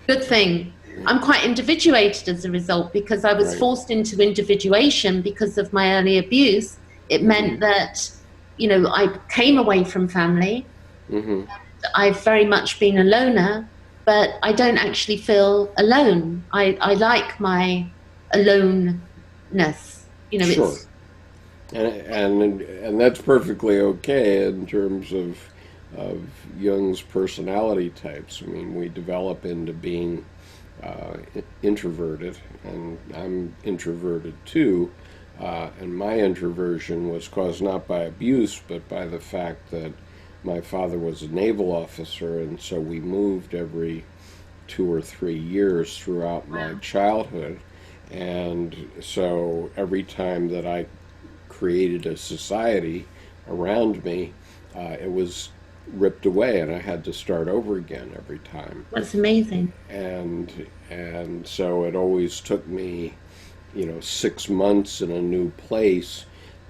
Good thing. I'm quite individuated as a result because I was Right. forced into individuation because of my early abuse. It Hmm. meant that, I came away from family. Hmm. I've very much been a loner, but I don't actually feel alone. I like my aloneness. Sure. It's And that's perfectly okay in terms of Jung's personality types. I mean, we develop into being introverted, and I'm introverted too. And my introversion was caused not by abuse, but by the fact that my father was a naval officer, and so we moved every 2 or 3 years throughout my childhood. And so every time that I created a society around me, it was ripped away, and I had to start over again every time. What's amazing. And so it always took me, 6 months in a new place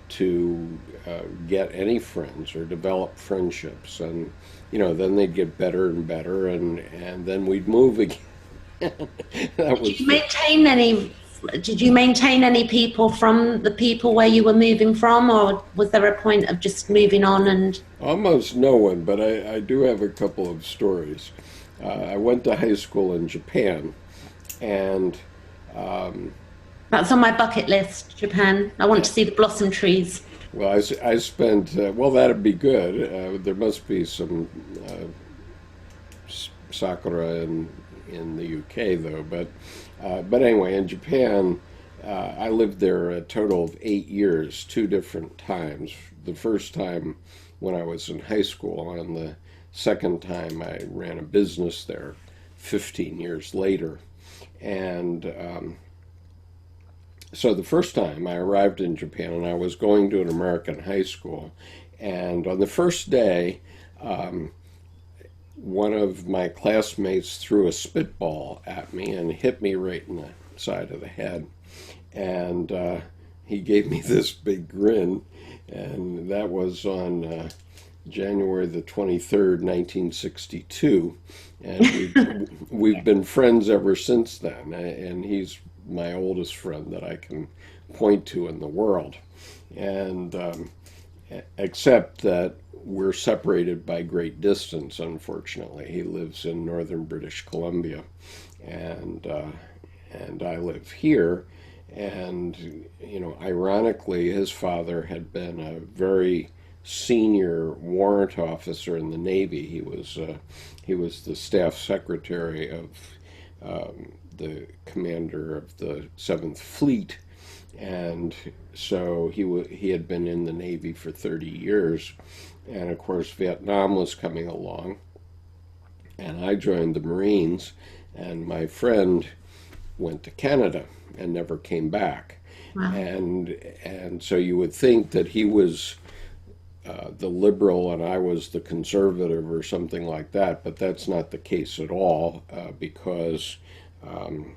to get any friends or develop friendships, and then they'd get better and better, and then we'd move again. That Did was you the maintain any? Did you maintain any people from the people where you were moving from, or was there a point of just moving on? And almost no one, but I do have a couple of stories. I went to high school in Japan, and um, that's on my bucket list. Japan. I want to see the blossom trees. well, I spent, well, that'd be good. There must be some sakura in the UK, though. But anyway, in Japan, I lived there a total of 8 years, two different times. The first time when I was in high school, and the second time I ran a business there 15 years later. And so the first time I arrived in Japan, and I was going to an American high school, and on the first day, um, one of my classmates threw a spitball at me and hit me right in the side of the head. And he gave me this big grin, and that was on January the 23rd, 1962. And we've been friends ever since then. And he's my oldest friend that I can point to in the world. And except that we're separated by great distance, unfortunately. He lives in northern British Columbia, and and I live here. And ironically, his father had been a very senior warrant officer in the Navy. He was the staff secretary of the commander of the Seventh Fleet, and so he had been in the Navy for 30 years, and of course Vietnam was coming along, and I joined the Marines, and my friend went to Canada and never came back, Wow. and so you would think that he was the liberal and I was the conservative or something like that, but that's not the case at all because, um,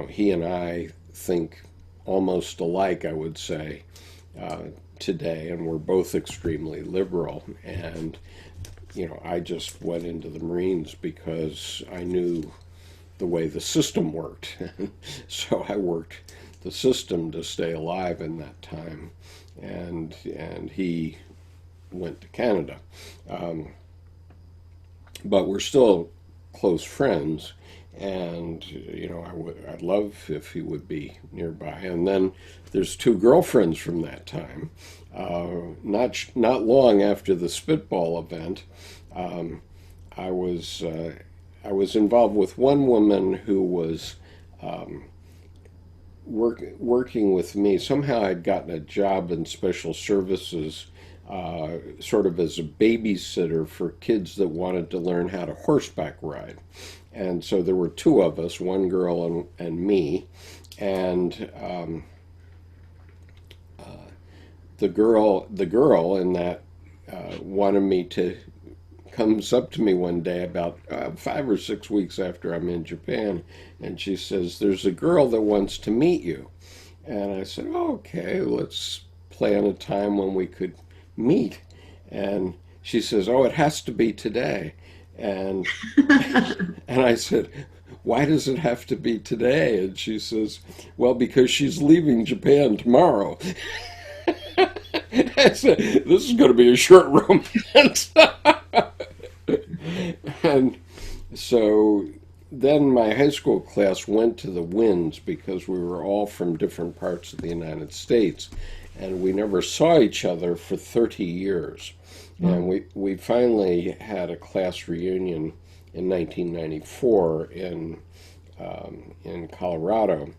he and I think almost alike, I would say, uh, today, and we're both extremely liberal. And, I just went into the Marines because I knew the way the system worked. So I worked the system to stay alive in that time. And he went to Canada. Um, but we're still close friends. And I'd love if he would be nearby. And then there's two girlfriends from that time. Not long after the Spitball event, um, I was involved with one woman who was um, working with me. Somehow I'd gotten a job in special services, sort of as a babysitter for kids that wanted to learn how to horseback ride. And so there were two of us, one girl and me. And the girl in that wanted me to comes up to me one day about 5 or 6 weeks after I'm in Japan, and she says, "There's a girl that wants to meet you." And I said, "Oh, okay, let's plan a time when we could meet." And she says, "Oh, it has to be today." And and I said, "Why does it have to be today?" And she says, "Well, because she's leaving Japan tomorrow." I said, "This is going to be a short romance." And so then my high school class went to the Winds because we were all from different parts of the United States, and we never saw each other for 30 years. And we finally had a class reunion in 1994 in Colorado,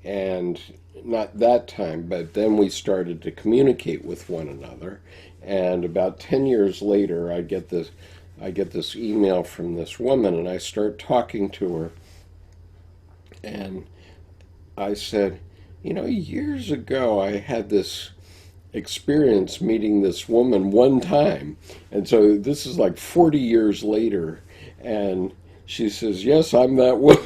and not that time, but then we started to communicate with one another. And about 10 years later, I get this email from this woman, and I start talking to her, and I said, years ago I had this experience meeting this woman one time, and so this is like 40 years later, and she says, "Yes, I'm that woman."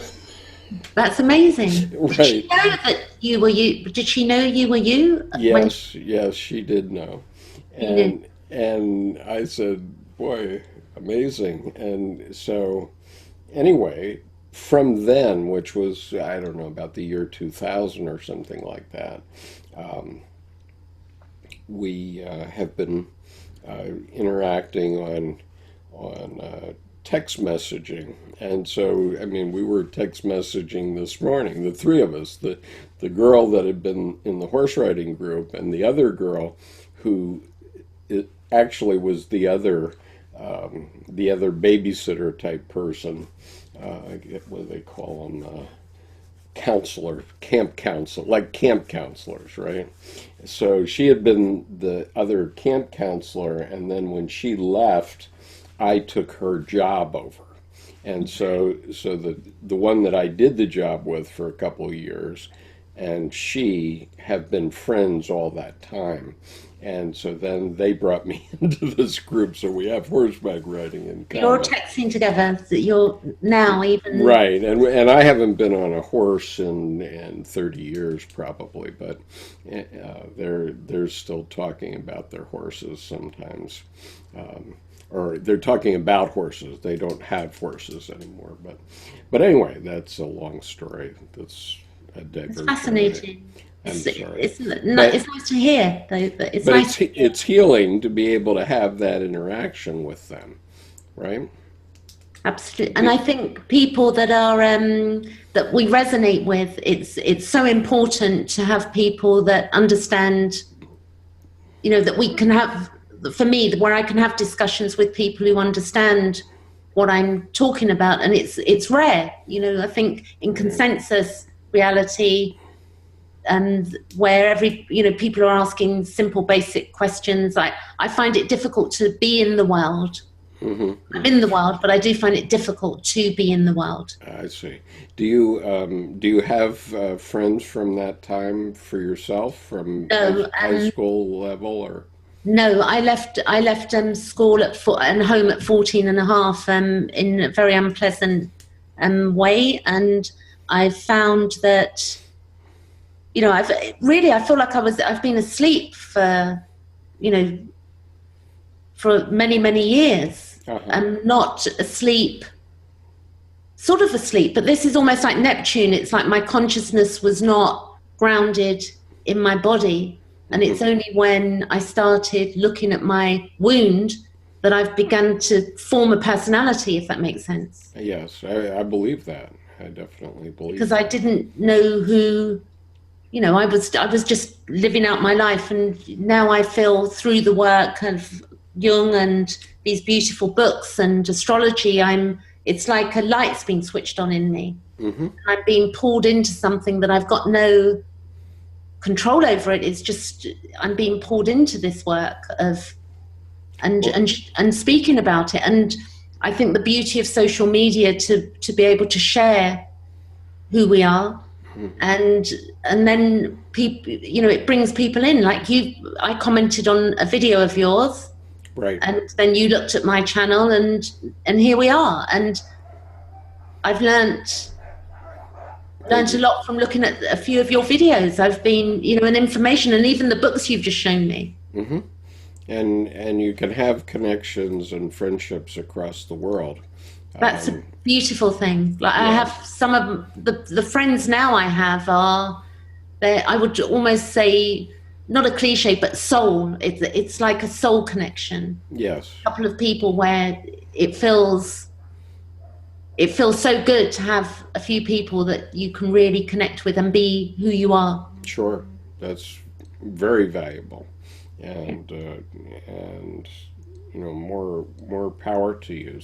That's amazing. Did she Right. know that you were you? Did she know you were you when Yes, yes, she did know. she knew? And I said, "Boy, amazing." And so anyway, from then, which was, I don't know, about the year 2000 or something like that, um, we have been interacting on text messaging. And so, I mean, we were text messaging this morning, the three of us, the girl that had been in the horse riding group, and the other girl who it actually was the other babysitter type person. I get what do they call them, counselor, camp counselor, like camp counselors, right? So she had been the other camp counselor, and then when she left, I took her job over. And so the one that I did the job with for a couple of years, and she have been friends all that time. And so then they brought me into this group, so we have horseback riding in You're common. texting together. That you're now even. Right, and I haven't been on a horse in 30 years probably, but they're still talking about their horses sometimes, um, or they're talking about horses. They don't have horses anymore, but anyway, that's a long story. That's a It's diversion. fascinating. I'm It's sorry, it's but it's nice to hear though. But it's but nice it's to hear. it's healing to be able to have that interaction with them, right? Absolutely, and I Be, think people that are that we resonate with. It's so important to have people that understand. That we can have. For me, where I can have discussions with people who understand what I'm talking about, and it's rare. I think in right. consensus reality, and where people are asking simple basic questions, I find it difficult to be in the world. Hmm. I'm Hmm. in the world, but I do find it difficult to be in the world. I see. Do you have friends from that time for yourself from high So high school level or? No, I left school and home at 14 and a half in a very unpleasant way, and I found that I feel like I've been asleep for you know for many years. Uh-huh. I'm not asleep, sort of asleep, but this is almost like Neptune. It's like my consciousness was not grounded in my body. And Hmm. it's only when I started looking at my wound that I've begun to form a personality, if that makes sense. Yes, I believe that. I definitely believe Because I that. didn't know who, I was just living out my life, and now I feel through the work of Jung and these beautiful books and astrology, it's like a light's been switched on in me. Hmm. I'm being pulled into something that I've got no control over. It's just I'm being pulled into this work of and Well, and and speaking about it. And I think the beauty of social media to be able to share who we are, and then people, it brings people in. Like I commented on a video of yours, right. and then you looked at my channel, and here we are. And I've learned a lot from looking at a few of your videos. I've been, and information, and even the books you've just shown me. Hmm. And you can have connections and friendships across the world. That's a Um, beautiful thing. Like I yeah, have some of the friends now I have are they I would almost say not a cliche, but soul. It's like a soul connection. yes, A couple of people where it feels it feels so good to have a few people that you can really connect with and be who you are. sure. That's very valuable, and and more power to you.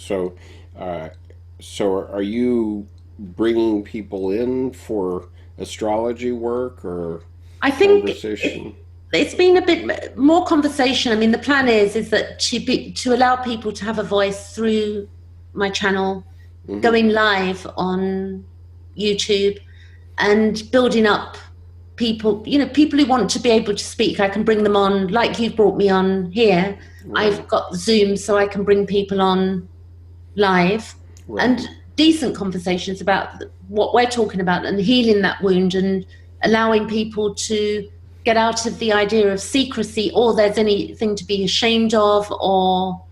Uh, so are you bringing people in for astrology work or I think conversation? it's been a bit more conversation. I mean, the plan is that to allow people to have a voice through my channel, Hmm. going live on YouTube, and building up people. People who want to be able to speak. I can bring them on, like you've brought me on here. Right, I've got Zoom, so I can bring people on live, right. and decent conversations about what we're talking about and healing that wound, and allowing people to get out of the idea of secrecy, or there's anything to be ashamed of, or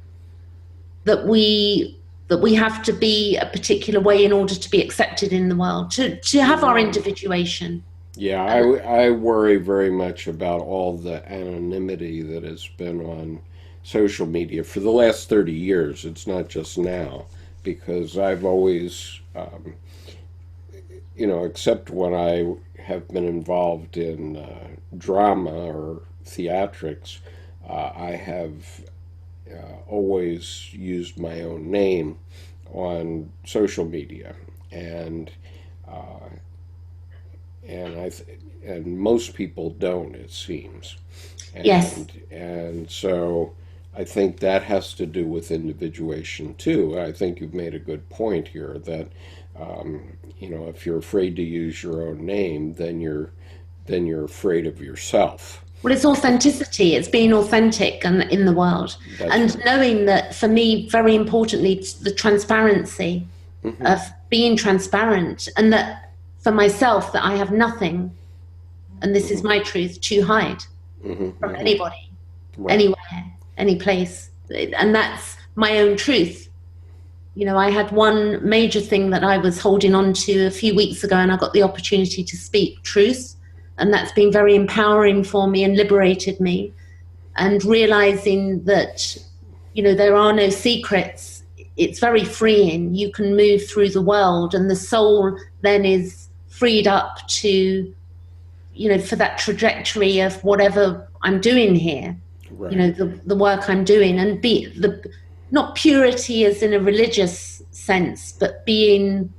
that we have to be a particular way in order to be accepted in the world, to have our Right. individuation. Yeah, And I worry very much about all the anonymity that has been on social media for the last 30 years. It's not just now, because I've always, except when I have been involved in drama or theatrics, I have always used my own name on social media. And uh, and and most people don't, it seems, yes, and so I think that has to do with individuation too. I think you've made a good point here that if you're afraid to use your own name, then you're afraid of yourself. well, it's authenticity. It's being authentic and in the world, That's and right. knowing that, for me, very importantly, the transparency Hmm. of being transparent, and that for myself, that I have nothing, and this is Hmm. my truth, to hide Hmm. from Hmm. anybody, Right. anywhere, any place. And that's my own truth. I had one major thing that I was holding on to a few weeks ago, and I got the opportunity to speak truth. And that's been very empowering for me and liberated me. And realizing that, there are no secrets, it's very freeing. You can move through the world, and the soul then is freed up to, for that trajectory of whatever I'm doing here, Right. the work I'm doing, and be not purity as in a religious sense, but being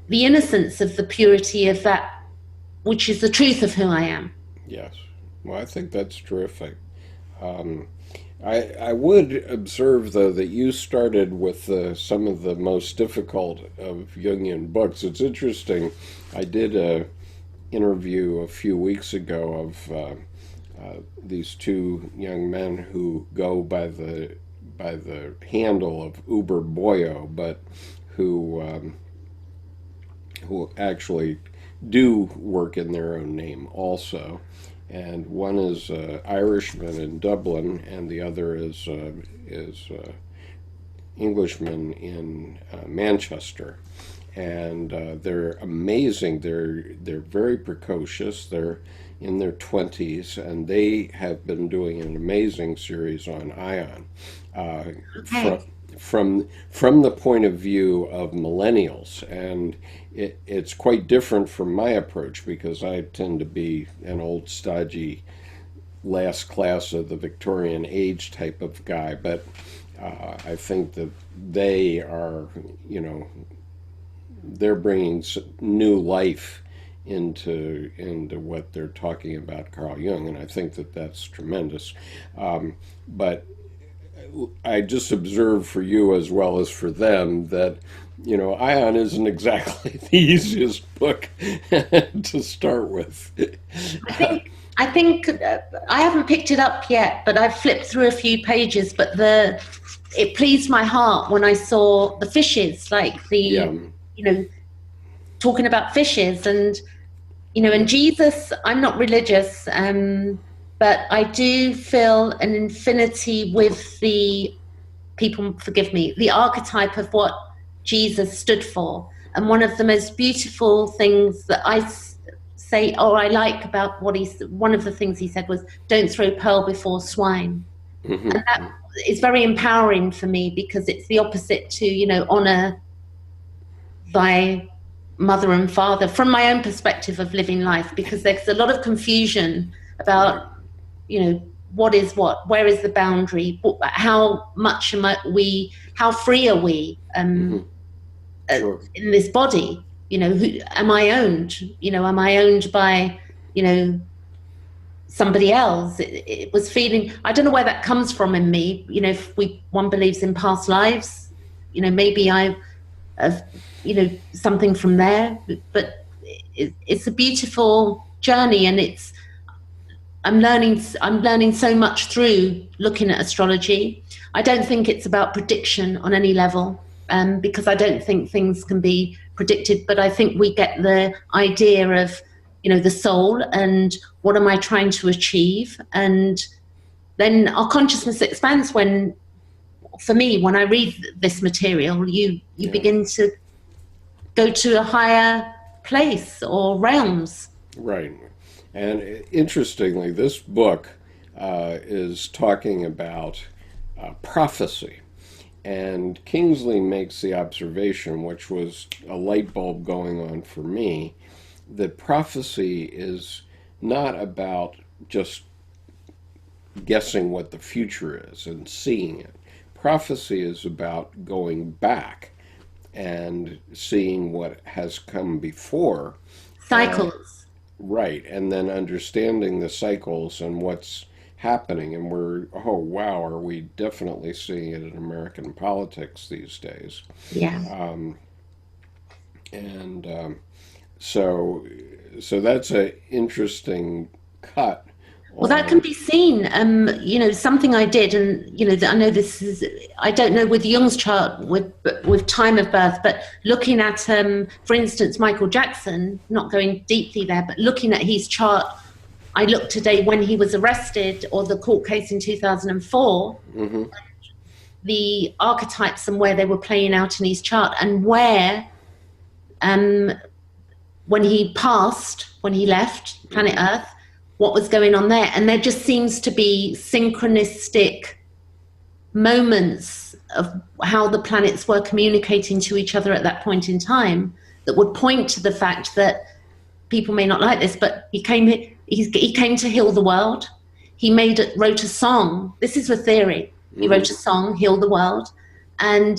the innocence of the purity of that, which is the truth of who I am. Yes. Well, I think that's terrific. Um, I would observe, though, that you started with some of the most difficult of Jungian books. It's interesting. I did a interview a few weeks ago of these two young men who go by the handle of Uber Boyo, but who who actually do work in their own name also. And one is Irishman in Dublin, and the other is Englishman in Manchester. And they're amazing. They're very precocious. They're in their 20s, and they have been doing an amazing series on Ion. Uh, from Okay. from the point of view of millennials, and it's quite different from my approach because I tend to be an old stodgy last class of the Victorian age type of guy, but I think that they are, you know, they're bringing new life into what they're talking about Carl Jung, and I think that that's tremendous. But I just observe for you as well as for them that, you know, Ion isn't exactly the easiest book to start with. I think I haven't picked it up yet, but I've flipped through a few pages. But the it pleased my heart when I saw the fishes, like Yeah, you know talking about fishes, and yeah, and Jesus. I'm not religious, but I do feel an infinity with the people. Forgive me, the archetype of what Jesus stood for, and one of the most beautiful things that say or I like about what one of the things he said was, don't throw pearl before swine. And that hmm, is very empowering for me because it's the opposite to honor thy mother and father from my own perspective of living life, because there's a lot of confusion right, about what is what, where is the boundary, how much how free are we hmm, sure, in this body. Who am I owned? Am I owned by you know somebody else? It was feeling, I don't know where that comes from in me. If one believes in past lives, maybe I have something from there. But it's a beautiful journey, and I'm learning so much through looking at astrology. I don't think it's about prediction on any level, because I don't think things can be predicted, but I think we get the idea of the soul and what am I trying to achieve. And then our consciousness expands when, for me, when I read this material, you yeah, begin to go to a higher place or realms. right. And interestingly, this book is talking about prophecy. And Kingsley makes the observation, which was a light bulb going on for me, that prophecy is not about just guessing what the future is and seeing it. Prophecy is about going back and seeing what has come before, and Cycles. right, and then understanding the cycles and what's happening. And we're, oh wow, are we definitely seeing it in American politics these days? Yeah. And so, so that's an interesting cut Well, that can on. be seen. Something I did, and I know this is. I don't know with Jung's chart with time of birth, but looking at, for instance, Michael Jackson. Not going deeply there, but looking at his chart, I looked today when he was arrested, or the court case in 2004. Hmm. The archetypes and where they were playing out in his chart, and where, um, when he passed, when he left planet Hmm. Earth, what was going on there. And there just seems to be synchronistic moments of how the planets were communicating to each other at that point in time that would point to the fact that people may not like this, but he came to heal the world. He wrote a song. This is a theory. He Hmm. wrote a song, Heal the World. And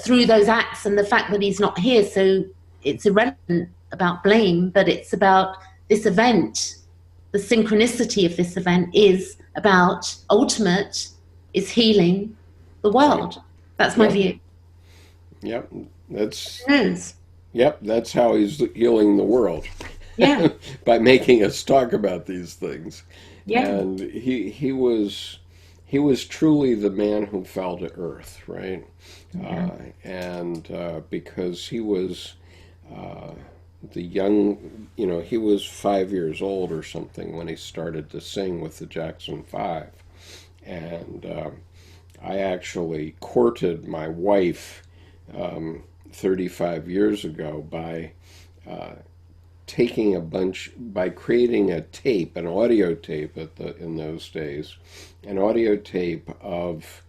through those acts and the fact that he's not here, so it's irrelevant about blame, but it's about this event. The synchronicity of this event is about ultimate is healing the Right. world. That's my Yep. view. Yep. That's Who knows? yep. That's how he's healing the world. Yeah. by making us talk about these things. Yeah. And he was truly the man who fell to earth, right? Yeah. And because he was uh, the young, he was 5 years old or something when he started to sing with the Jackson Five. And I actually courted my wife 35 years ago by by creating a tape, an audio tape in those days, an audio tape of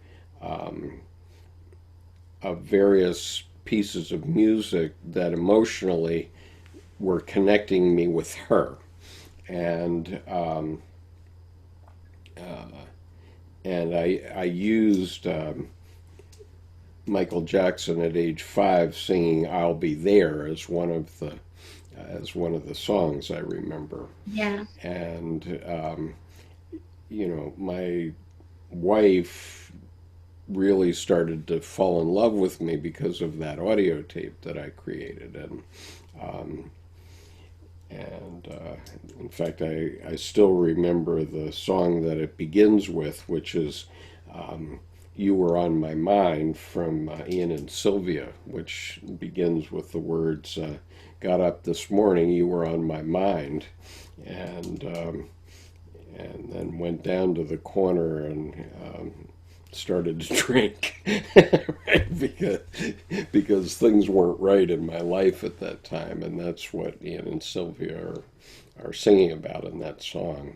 various pieces of music that emotionally were connecting me with her. And I used Michael Jackson at age 5 singing "I'll Be There" as one of the songs I remember. Yeah. And my wife really started to fall in love with me because of that audio tape that I created. Um, and in fact, I still remember the song that it begins with, which is "You Were on My Mind" from Ian and Sylvia, which begins with the words, "Got up this morning, you were on my mind," and and then went down to the corner and started to drink, right? Because things weren't right in my life at that time, and that's what Ian and Sylvia are singing about in that song.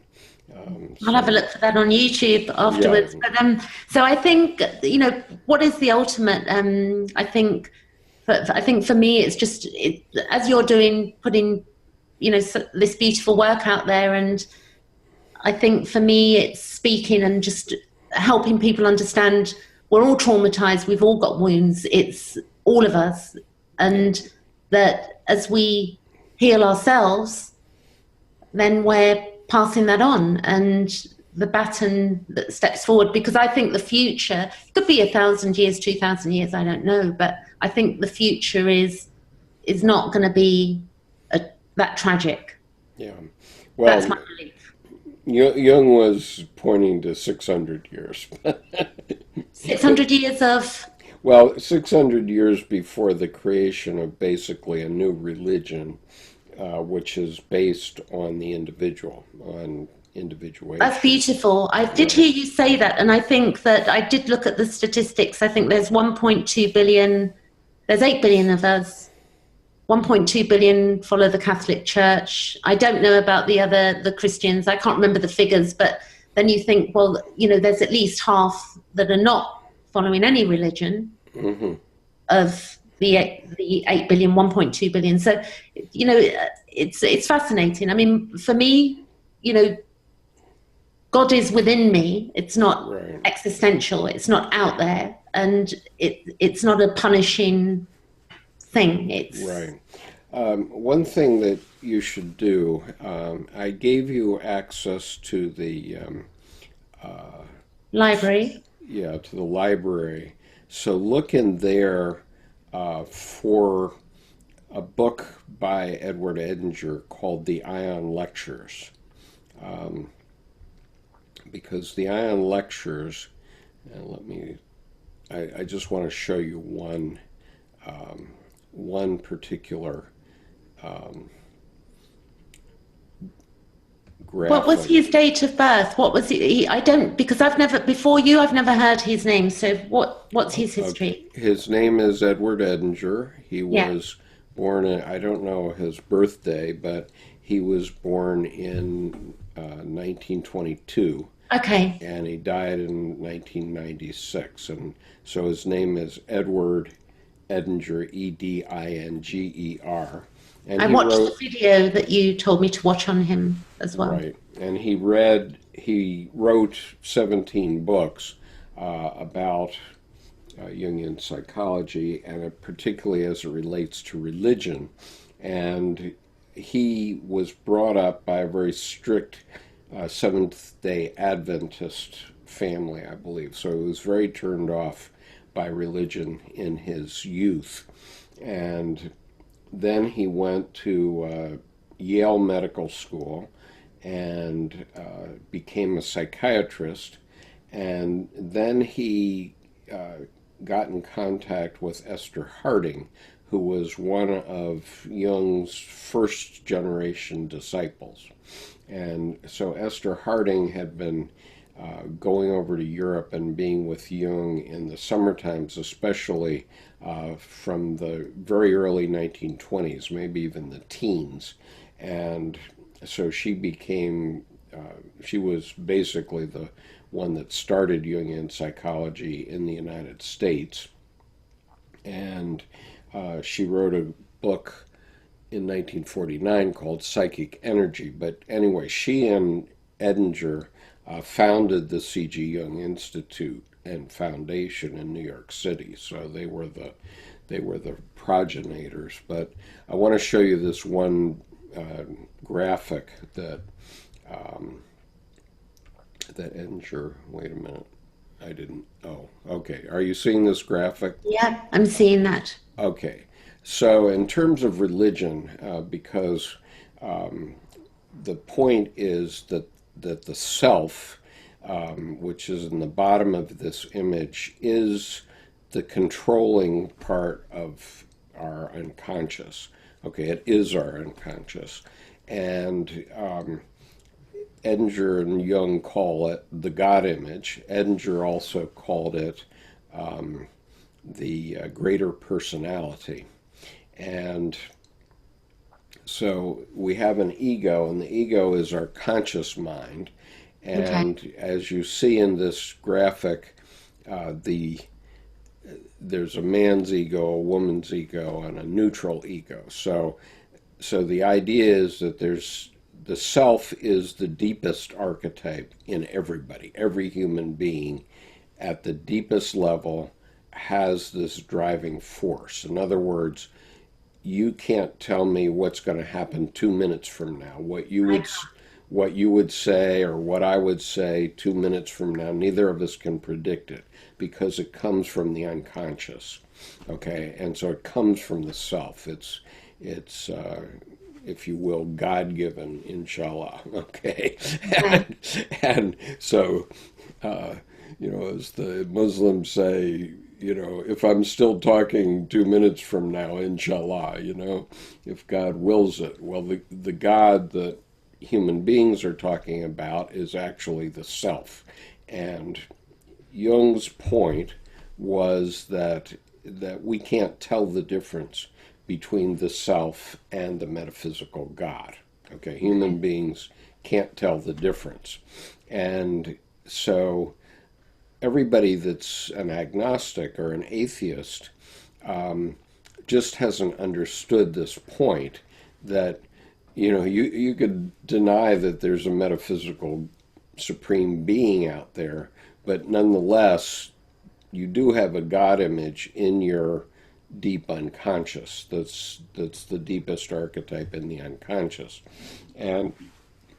I'll have a So look for that on YouTube yeah, afterwards. But so I think, what is the ultimate? I think for me, it's just as you're doing, putting, this beautiful work out there, and I think for me, it's speaking and just helping people understand we're all traumatized. We've all got wounds. It's all of us, yeah, and that as we heal ourselves, then we're passing that on and the baton that steps forward, because I think the future could be 1,000 years, 2,000 years, I don't know, but I think the future is not going to be that tragic. yeah. That's Well, my belief. Jung was pointing to 600 years. 600 years of Well, 600 years before the creation of basically a new religion, which is based on the individual, on That's individuation. beautiful. I did Right. hear you say that, and I think that I did look at the statistics. I think there's 1.2 billion, there's 8 billion of us. 1.2 billion follow the Catholic Church. I don't know about the Christians. I can't remember the figures, but then you think, well, there's at least half that are not following any religion Hmm. of the 8 billion, 1.2 billion. So, it's fascinating. I mean, for me, you know, God is within me. It's not Right. existential. It's not out there, and it's not a punishing thing. It's Right. One thing that you should do, I gave you access to the library. yeah, to the library. So look in there for a book by Edward Edinger called The Ion Lectures, because the Ion Lectures, and I just want to show you one particular What was graphic. his date of birth? What was he? I don't, because I've never heard his name. So what's his Okay, history? his name is Edward Edinger. He Yeah. was born in, I don't know his birthday, but he was born in 1922 Okay. and he died in 1996. And so his name is Edward Edinger, Edinger. And I he watched the wrote, video that you told me to watch on him as well. right, and he wrote 17 books about Jungian psychology, and particularly as it relates to religion. And he was brought up by a very strict Seventh day Adventist family, I believe. So he was very turned off by religion in his youth. And then he went to Yale Medical School and became a psychiatrist. And then he got in contact with Esther Harding, who was one of Jung's first generation disciples. And so Esther Harding had been going over to Europe and being with Jung in the summer times, especially from the very early 1920s, maybe even the teens. And so she was basically the one that started Jungian psychology in the United States. And she wrote a book in 1949 called Psychic Energy. But anyway, she and Edinger founded the C.G. Jung Institute and Foundation in New York City. So they were the progenitors. But I want to show you this one graphic that Edinger. Wait a minute. I didn't. Oh, okay. Are you seeing this graphic? Yeah, I'm seeing that. Okay. So, in terms of religion, because the point is that the self, which is in the bottom of this image, is the controlling part of our unconscious. Okay, it is our unconscious. And Edinger and Jung call it the God image. Edinger also called it the greater personality. And so we have an ego, and the ego is our conscious mind. Okay. And as you see in this graphic, there's a man's ego, a woman's ego, and a neutral ego. So the idea is that the self is the deepest archetype in everybody. Every human being at the deepest level has this driving force. In other words, you can't tell me what's going to happen 2 minutes from now. What you would say or what I would say 2 minutes from now, neither of us can predict it because it comes from the unconscious. Okay, and so it comes from the self. It's if you will, God-given, inshallah. Okay, Okay. and so as the Muslims say, if I'm still talking 2 minutes from now, inshallah, if God wills it. Well, the God that human beings are talking about is actually the self. And Jung's point was that we can't tell the difference between the self and the metaphysical God. Okay, human beings can't tell the difference. And so everybody that's an agnostic or an atheist just hasn't understood this point that you could deny that there's a metaphysical supreme being out there, but nonetheless you do have a God image in your deep unconscious. That's the deepest archetype in the unconscious. And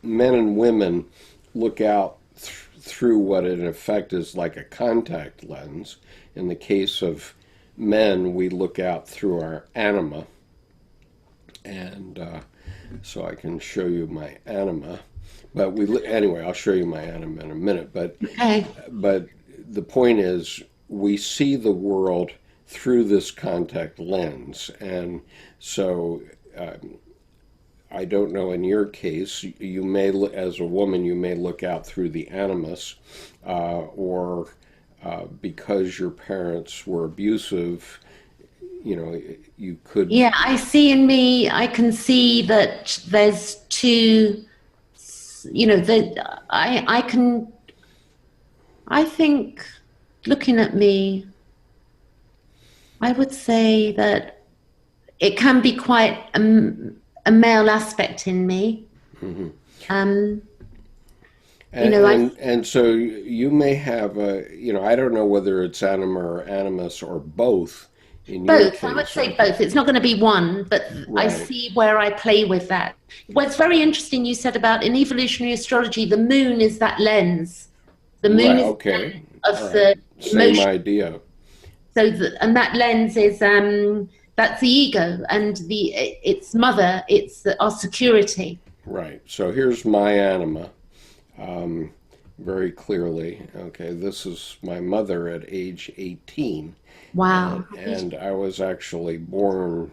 men and women look out through what in effect is like a contact lens. In the case of men, we look out through our anima. And so I can show you my anima. But anyway, I'll show you my anima in a minute. Okay. But the point is, we see the world through this contact lens. And so I don't know, in your case, you may, as a woman, you may look out through the animus, or because your parents were abusive, you could. Yeah, I can see that there's two, I think looking at me, I would say that it can be quite a male aspect in me. Mm-hmm. Um, And, I and so you may have I don't know whether it's anima or animus or both in your both. I would case. say both. It's not going to be one, but I Right, see where I play with that. What's very interesting you said about in evolutionary astrology, the moon is that lens. The moon right, is the okay, lens all of right. the Same emotion. idea. So, and that lens is that's the ego and its mother. It's our security. Right. So here's my anima, um, very clearly. Okay, this is my mother at age 18, Wow. and I was actually born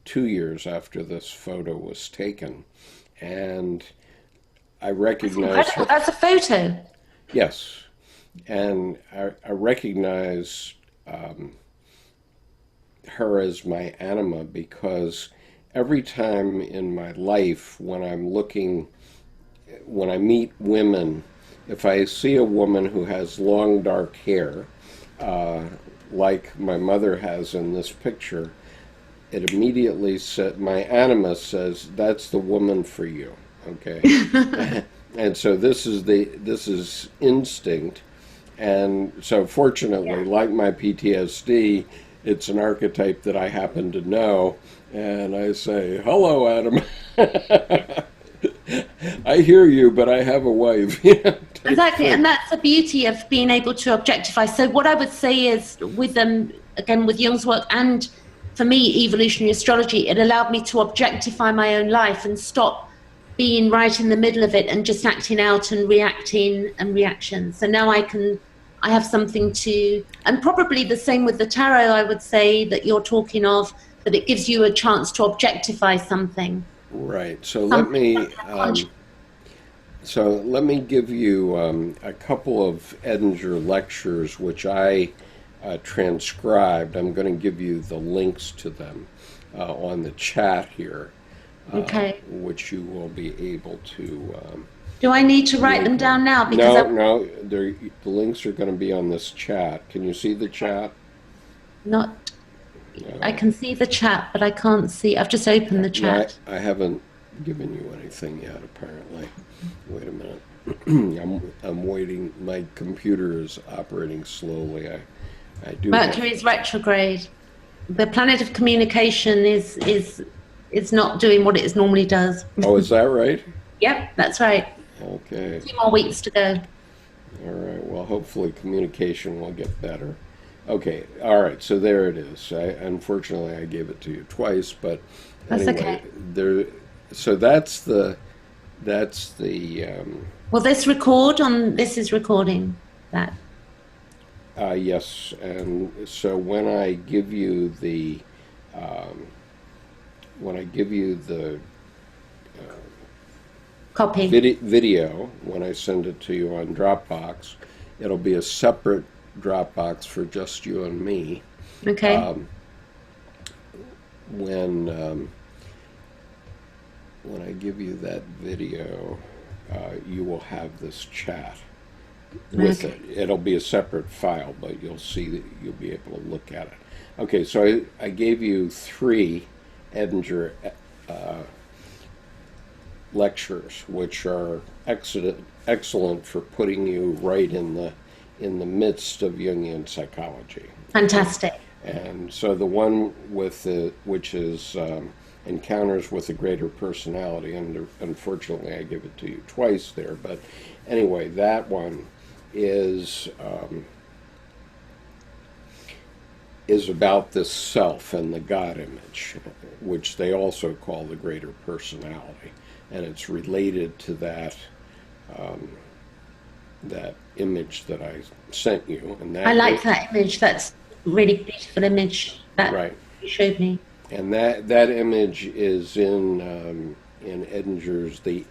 2 years after this photo was taken, and I That's recognize incredible. her. That's a photo. Yes, and I recognize um, her as my anima because every time in my life when I meet women, if I see a woman who has long dark hair, uh, like my mother has in this picture, it immediately said, my anima says, that's the woman for you. Okay. And so this is instinct. And so fortunately, Yeah. like my PTSD, it's an archetype that I happen to know. And I say, hello, Adam. I hear you, but I have a wife. Type Exactly, thing. and that's the beauty of being able to objectify. So, what I would say is, with them again, with Jung's work, and for me, evolutionary astrology, it allowed me to objectify my own life and stop being right in the middle of it and just acting out and reacting and reaction. So now I have something to, and probably the same with the tarot. I would say that you're talking of that it gives you a chance to objectify something, Right. So let something me conscious. give you a couple of Edinger lectures which I transcribed. I'm going to give you the links to them on the chat here, Okay. which you will be able to Do I need to write read them them. down now? Because No, I'm no, the links are going to be on this chat. Can you see the chat? not, I No, can see the chat, but I can't see. I've just opened the no, chat. I haven't given you anything yet, apparently. Wait a minute. I'm waiting. My computer is operating slowly. I do have. Mercury is retrograde. The planet of communication is not doing what it normally does. Oh, is that right? Yep, that's right. Okay. 2 more weeks to go. All right. Well, hopefully communication will get better. Okay. All right. So there it is. Unfortunately, I gave it to you twice, but That's anyway, okay. there. So that's the. Will this record on? This is recording that. Yes, and so um, when I give you the Copy. video, when I send it to you on Dropbox, it'll be a separate Dropbox for just you and me. Okay. Um, when um, when I give you that video, you will have this chat with Okay. it. It'll be a separate file, but you'll see that you'll be able to look at it. Okay, so I gave you three Edinger uh, lectures, which are excellent for putting you right in the midst of Jungian psychology. Okay, Fantastic. and so the one which is encounters with a greater personality, and unfortunately I give it to you twice there, but anyway, that one is is about this self and the God image, which they also call the greater personality, and it's related to um, that image that I sent you, and I like that image. That's a really beautiful image that right, you showed me. and that image is in Edinger's the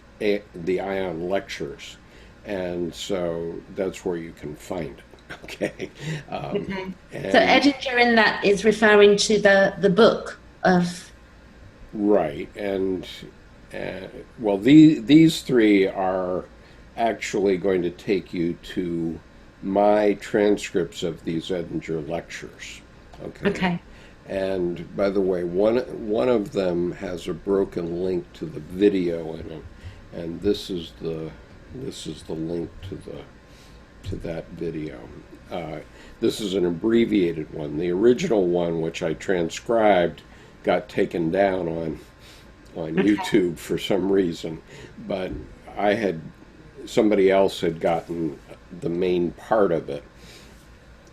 Ion Lectures, and so that's where you can find it. Okay, Okay. So and Edinger in that is referring to the book of. right, and well, these three are actually going to take you to my transcripts of these Edinger lectures. Okay, Okay. and by the way, one of them has a broken link to the video in it, and this is the link to that video. Uh, this is an abbreviated one. The original one, which I transcribed, got taken down on Okay. YouTube for some reason, but somebody else had gotten the main part of it,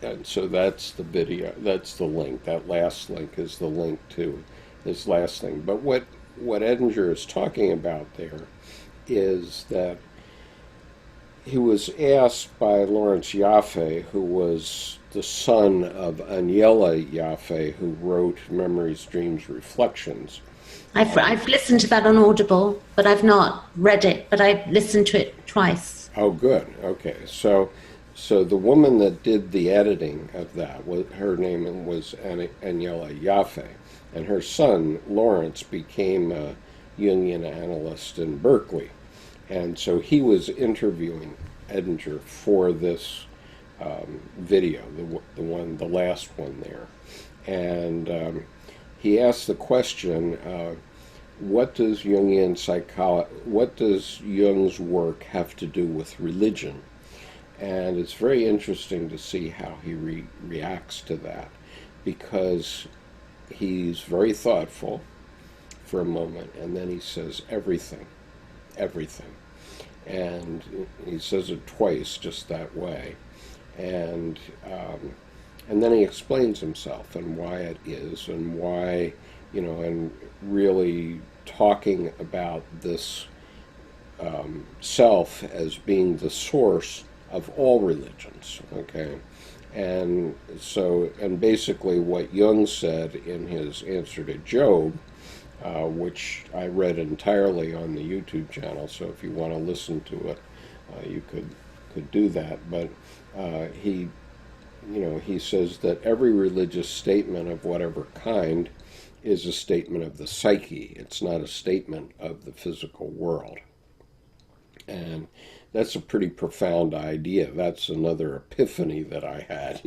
And so that's the video. That's the link. That last link is the link to his last thing. But what Edinger is talking about there is that he was asked by Lawrence Yaffe, who was the son of Aniela Yaffe, who wrote Memories, Dreams, Reflections. I've listened to that on Audible, but I've not read it, but I've listened to it twice. Oh, good. Okay, so the woman that did the editing of that, her name was Aniela Yaffe, and her son Lawrence became a Jungian analyst in Berkeley, and so he was interviewing Edinger for this video, the last one there, and he asked the question, what does what does Jung's work have to do with religion? And it's very interesting to see how he reacts to that, because he's very thoughtful for a moment, and then he says everything, everything. And he says it twice just that way. And and then he explains himself and why it is, and why, and really talking about this self as being the source of all religions, okay? And so, and basically what Jung said in his answer to Job, which I read entirely on the YouTube channel, so if you want to listen to it, you could do that. But he, he says that every religious statement of whatever kind is a statement of the psyche. It's not a statement of the physical world. And that's a pretty profound idea. That's another epiphany that I had,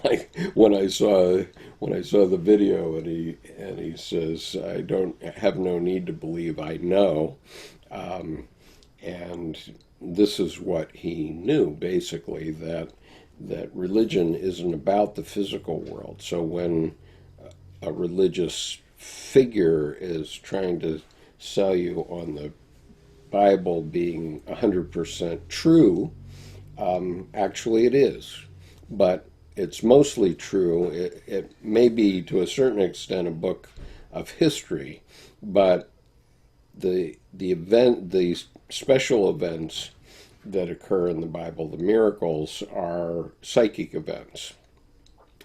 like when I saw the video, and he says, I don't have no need to believe I know. And this is what he knew, basically, that religion isn't about the physical world. So when a religious figure is trying to sell you on the Bible being 100% true, actually it is. But it's mostly true. It may be, to a certain extent, a book of history, but the special events that occur in the Bible, the miracles, are psychic events.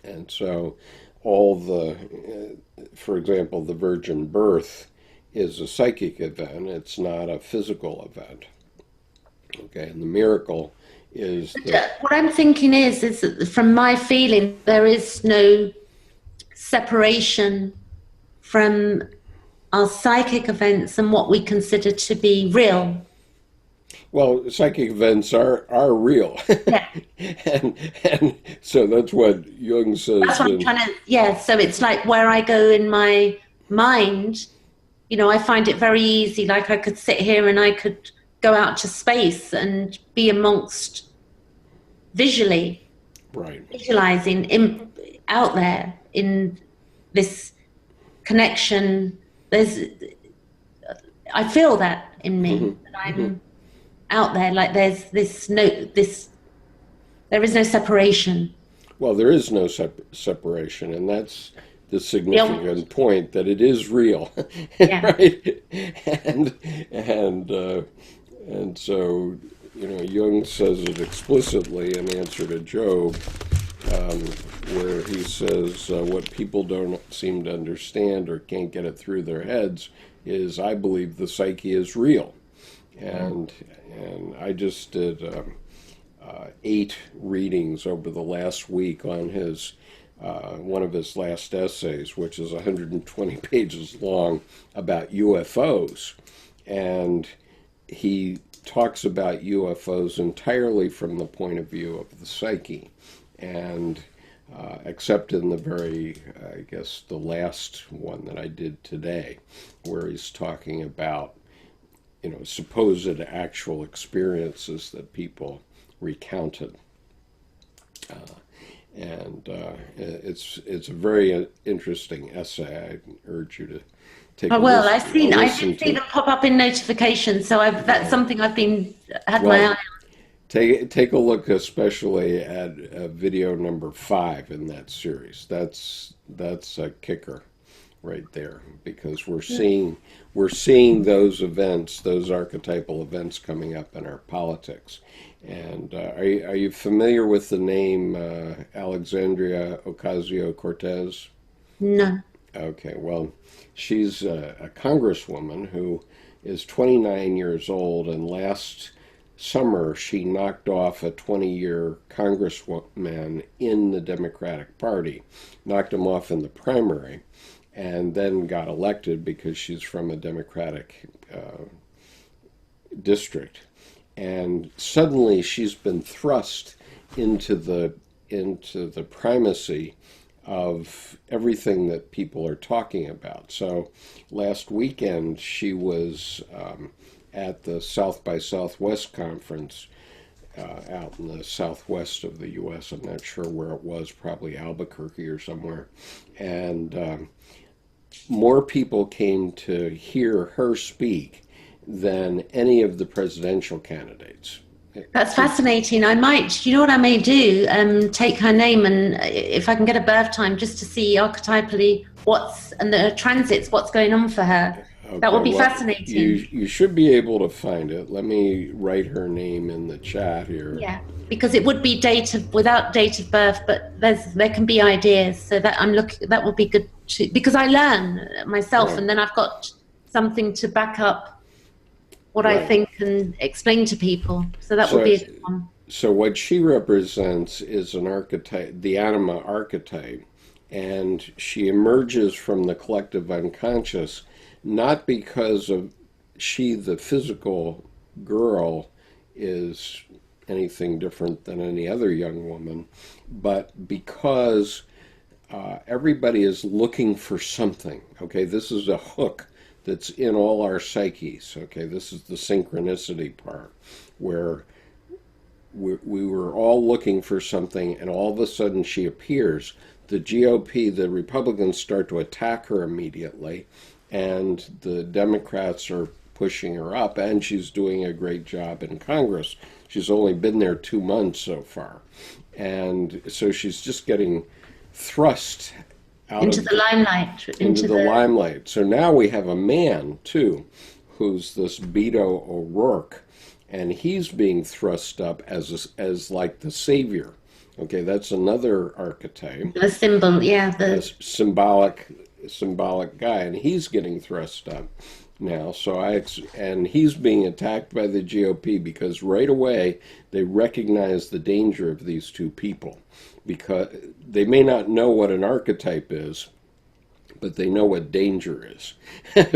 And so for example, the virgin birth is a psychic event. It's not a physical event. Okay, and the miracle is what I'm thinking is that from my feeling, there is no separation from our psychic events and what we consider to be real. Well, psychic events are real. Yeah. and so that's what Jung says. That's what I'm trying to, yeah. So it's like where I go in my mind, I find it very easy. Like I could sit here and I could go out to space and be amongst visualizing out there in this connection. I feel that in me, that I'm out there. Like there is no separation. Well, there is no separation, and that's the significant point, that it is real, Yeah. right? And so Jung says it explicitly in answer to Job, where he says what people don't seem to understand or can't get it through their heads is, I believe the psyche is real, and I just did 8 readings over the last week on his one of his last essays, which is 120 pages long, about UFOs. And he talks about UFOs entirely from the point of view of the psyche. And except in the I guess, the last one that I did today, where he's talking about, supposed actual experiences that people recounted. And it's a very interesting essay. I urge you to take a Well, listen. I did see them pop up in notifications, so that's something I've had my eye on. take a look, especially at video number 5 in that series. That's a kicker right there, because we're seeing those events, those archetypal events coming up in our politics. And are you familiar with the name Alexandria Ocasio-Cortez? No. Okay, well, she's a congresswoman who is 29 years old, and last summer she knocked off a 20-year congressman in the Democratic Party, knocked him off in the primary, and then got elected because she's from a Democratic district. And suddenly she's been thrust into the primacy of everything that people are talking about. So last weekend she was at the South by Southwest conference out in the southwest of the U.S. I'm not sure where it was, probably Albuquerque or somewhere. And more people came to hear her speak than any of the presidential candidates. That's fascinating. I might, you know what I may do? Take her name, and if I can get a birth time, just to see archetypally and the transits, what's going on for her. That Okay, would be well, fascinating. you should be able to find it. Let me write her name in the chat here. Yeah, because it would be without date of birth, but there can be ideas. So that I'm looking, that would be good too, because I learn myself, Right, and then I've got something to back up what I right. think and explain to people. So that would So, be a good one. so what she represents is an archetype, the anima archetype, and she emerges from the collective unconscious, not because of she, the physical girl, is anything different than any other young woman, but because everybody is looking for something. Okay, this is a hook that's in all our psyches. Okay, this is the synchronicity part where we were all looking for something, and all of a sudden she appears. The GOP, the Republicans, start to attack her immediately, and the Democrats are pushing her up, and she's doing a great job in Congress. She's only been there 2 months so far, and so she's just getting thrust out Into of the limelight, into into the the limelight. So now we have a man too, who's this Beto O'Rourke, and he's being thrust up as like the savior. Okay, that's another archetype, the symbol, yeah, a the symbolic guy, and he's getting thrust up now. And he's being attacked by the GOP because right away they recognize the danger of these two people, because they may not know what an archetype is, but they know what danger is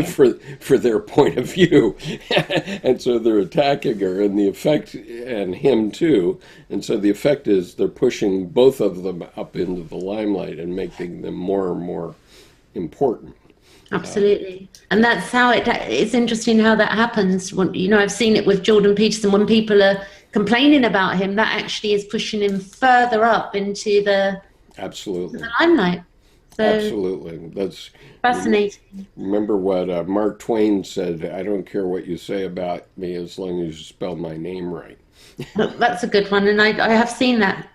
for their point of view. And so they're attacking her, and the effect, and him too. And so the effect is they're pushing both of them up into the limelight and making them more and more important. absolutely. And that's how it's interesting how that happens. You know, I've seen it with Jordan Peterson. When people are complaining about him, that actually is pushing him further up into the Absolutely. limelight. So Absolutely. fascinating. Remember what Mark Twain said, I don't care what you say about me as long as you spell my name right. That's a good one, and I have seen that.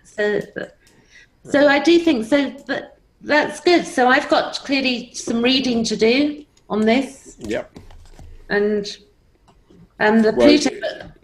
So I do think so. But that's good. So I've got clearly some reading to do on this, Yep. and the Well, Pluto.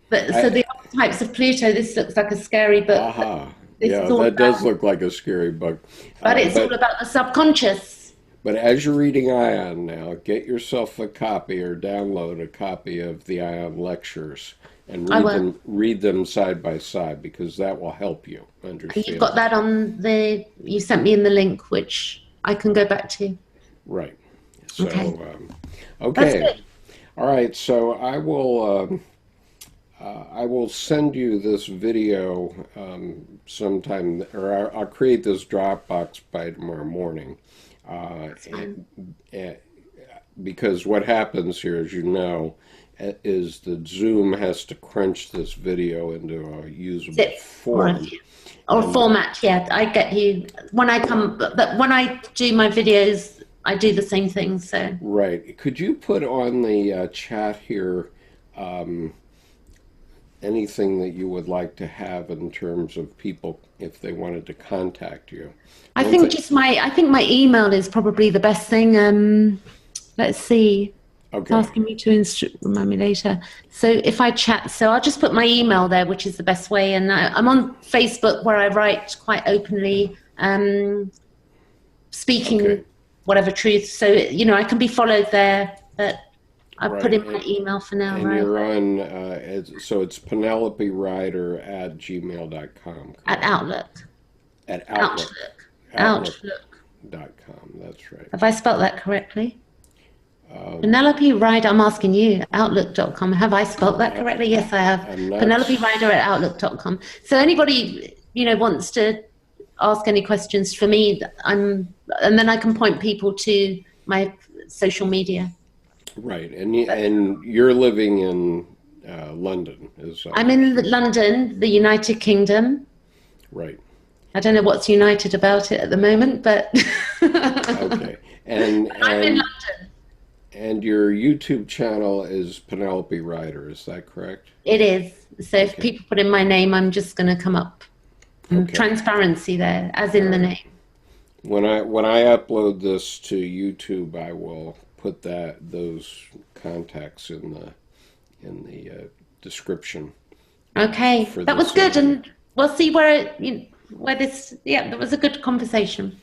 So I, the types of Pluto. This looks like a scary book. aha. This Yeah, is all that does about, look like a scary book. but it's all But about the subconscious. as you're reading Ion now, get yourself a copy or download a copy of the Ion lectures and I will. read them side by side, because that will help you And you've got understand. that on you sent me in the link, which I can go back to. Right. So, Okay, that's okay. good. All right. So I will send you this video sometime, or I'll create this Dropbox by tomorrow morning. That's fine. And, because what happens here, as you know, is that Zoom has to crunch this video into a usable Zip or form. or And format. Yeah, I get you. When I come, but when I do my videos, I do the same thing. So right, could you put on the chat here anything that you would like to have in terms of people if they wanted to contact you? I One think thing. just I think my email is probably the best thing. Let's see. It's Okay. asking me to remind me later. So if I chat, so I'll just put my email there, which is the best way. And I'm on Facebook where I write quite openly, Okay. speaking whatever truth. So, I can be followed there, but I've put Right. in my email for now, And right? you're on, so it's Penelope Ryder at gmail.com, At correct? Outlook. At Outlook. Outlook. Outlook. Outlook.com. That's right. Have I spelt that correctly? Um, Penelope Ryder, I'm asking you, outlook.com. Have I spelt that I, correctly? Yes, I have. I'm not. Penelope Ryder at outlook.com. So anybody, wants to ask any questions for me, and then I can point people to my social media. Right. And you're living in London, is that I'm in London, the United Kingdom. right? I don't know what's united about it at the moment, but Okay. And I'm in and London. and your YouTube channel is Penelope Ryder, is that correct? It is. So if Okay. people put in my name, I'm just going to come up. Okay. Transparency there, as All in the right. name. When I upload this to YouTube, I will put those contacts in the description Okay, for that was this good, interview. and we'll see where this. Yeah, that was a good conversation.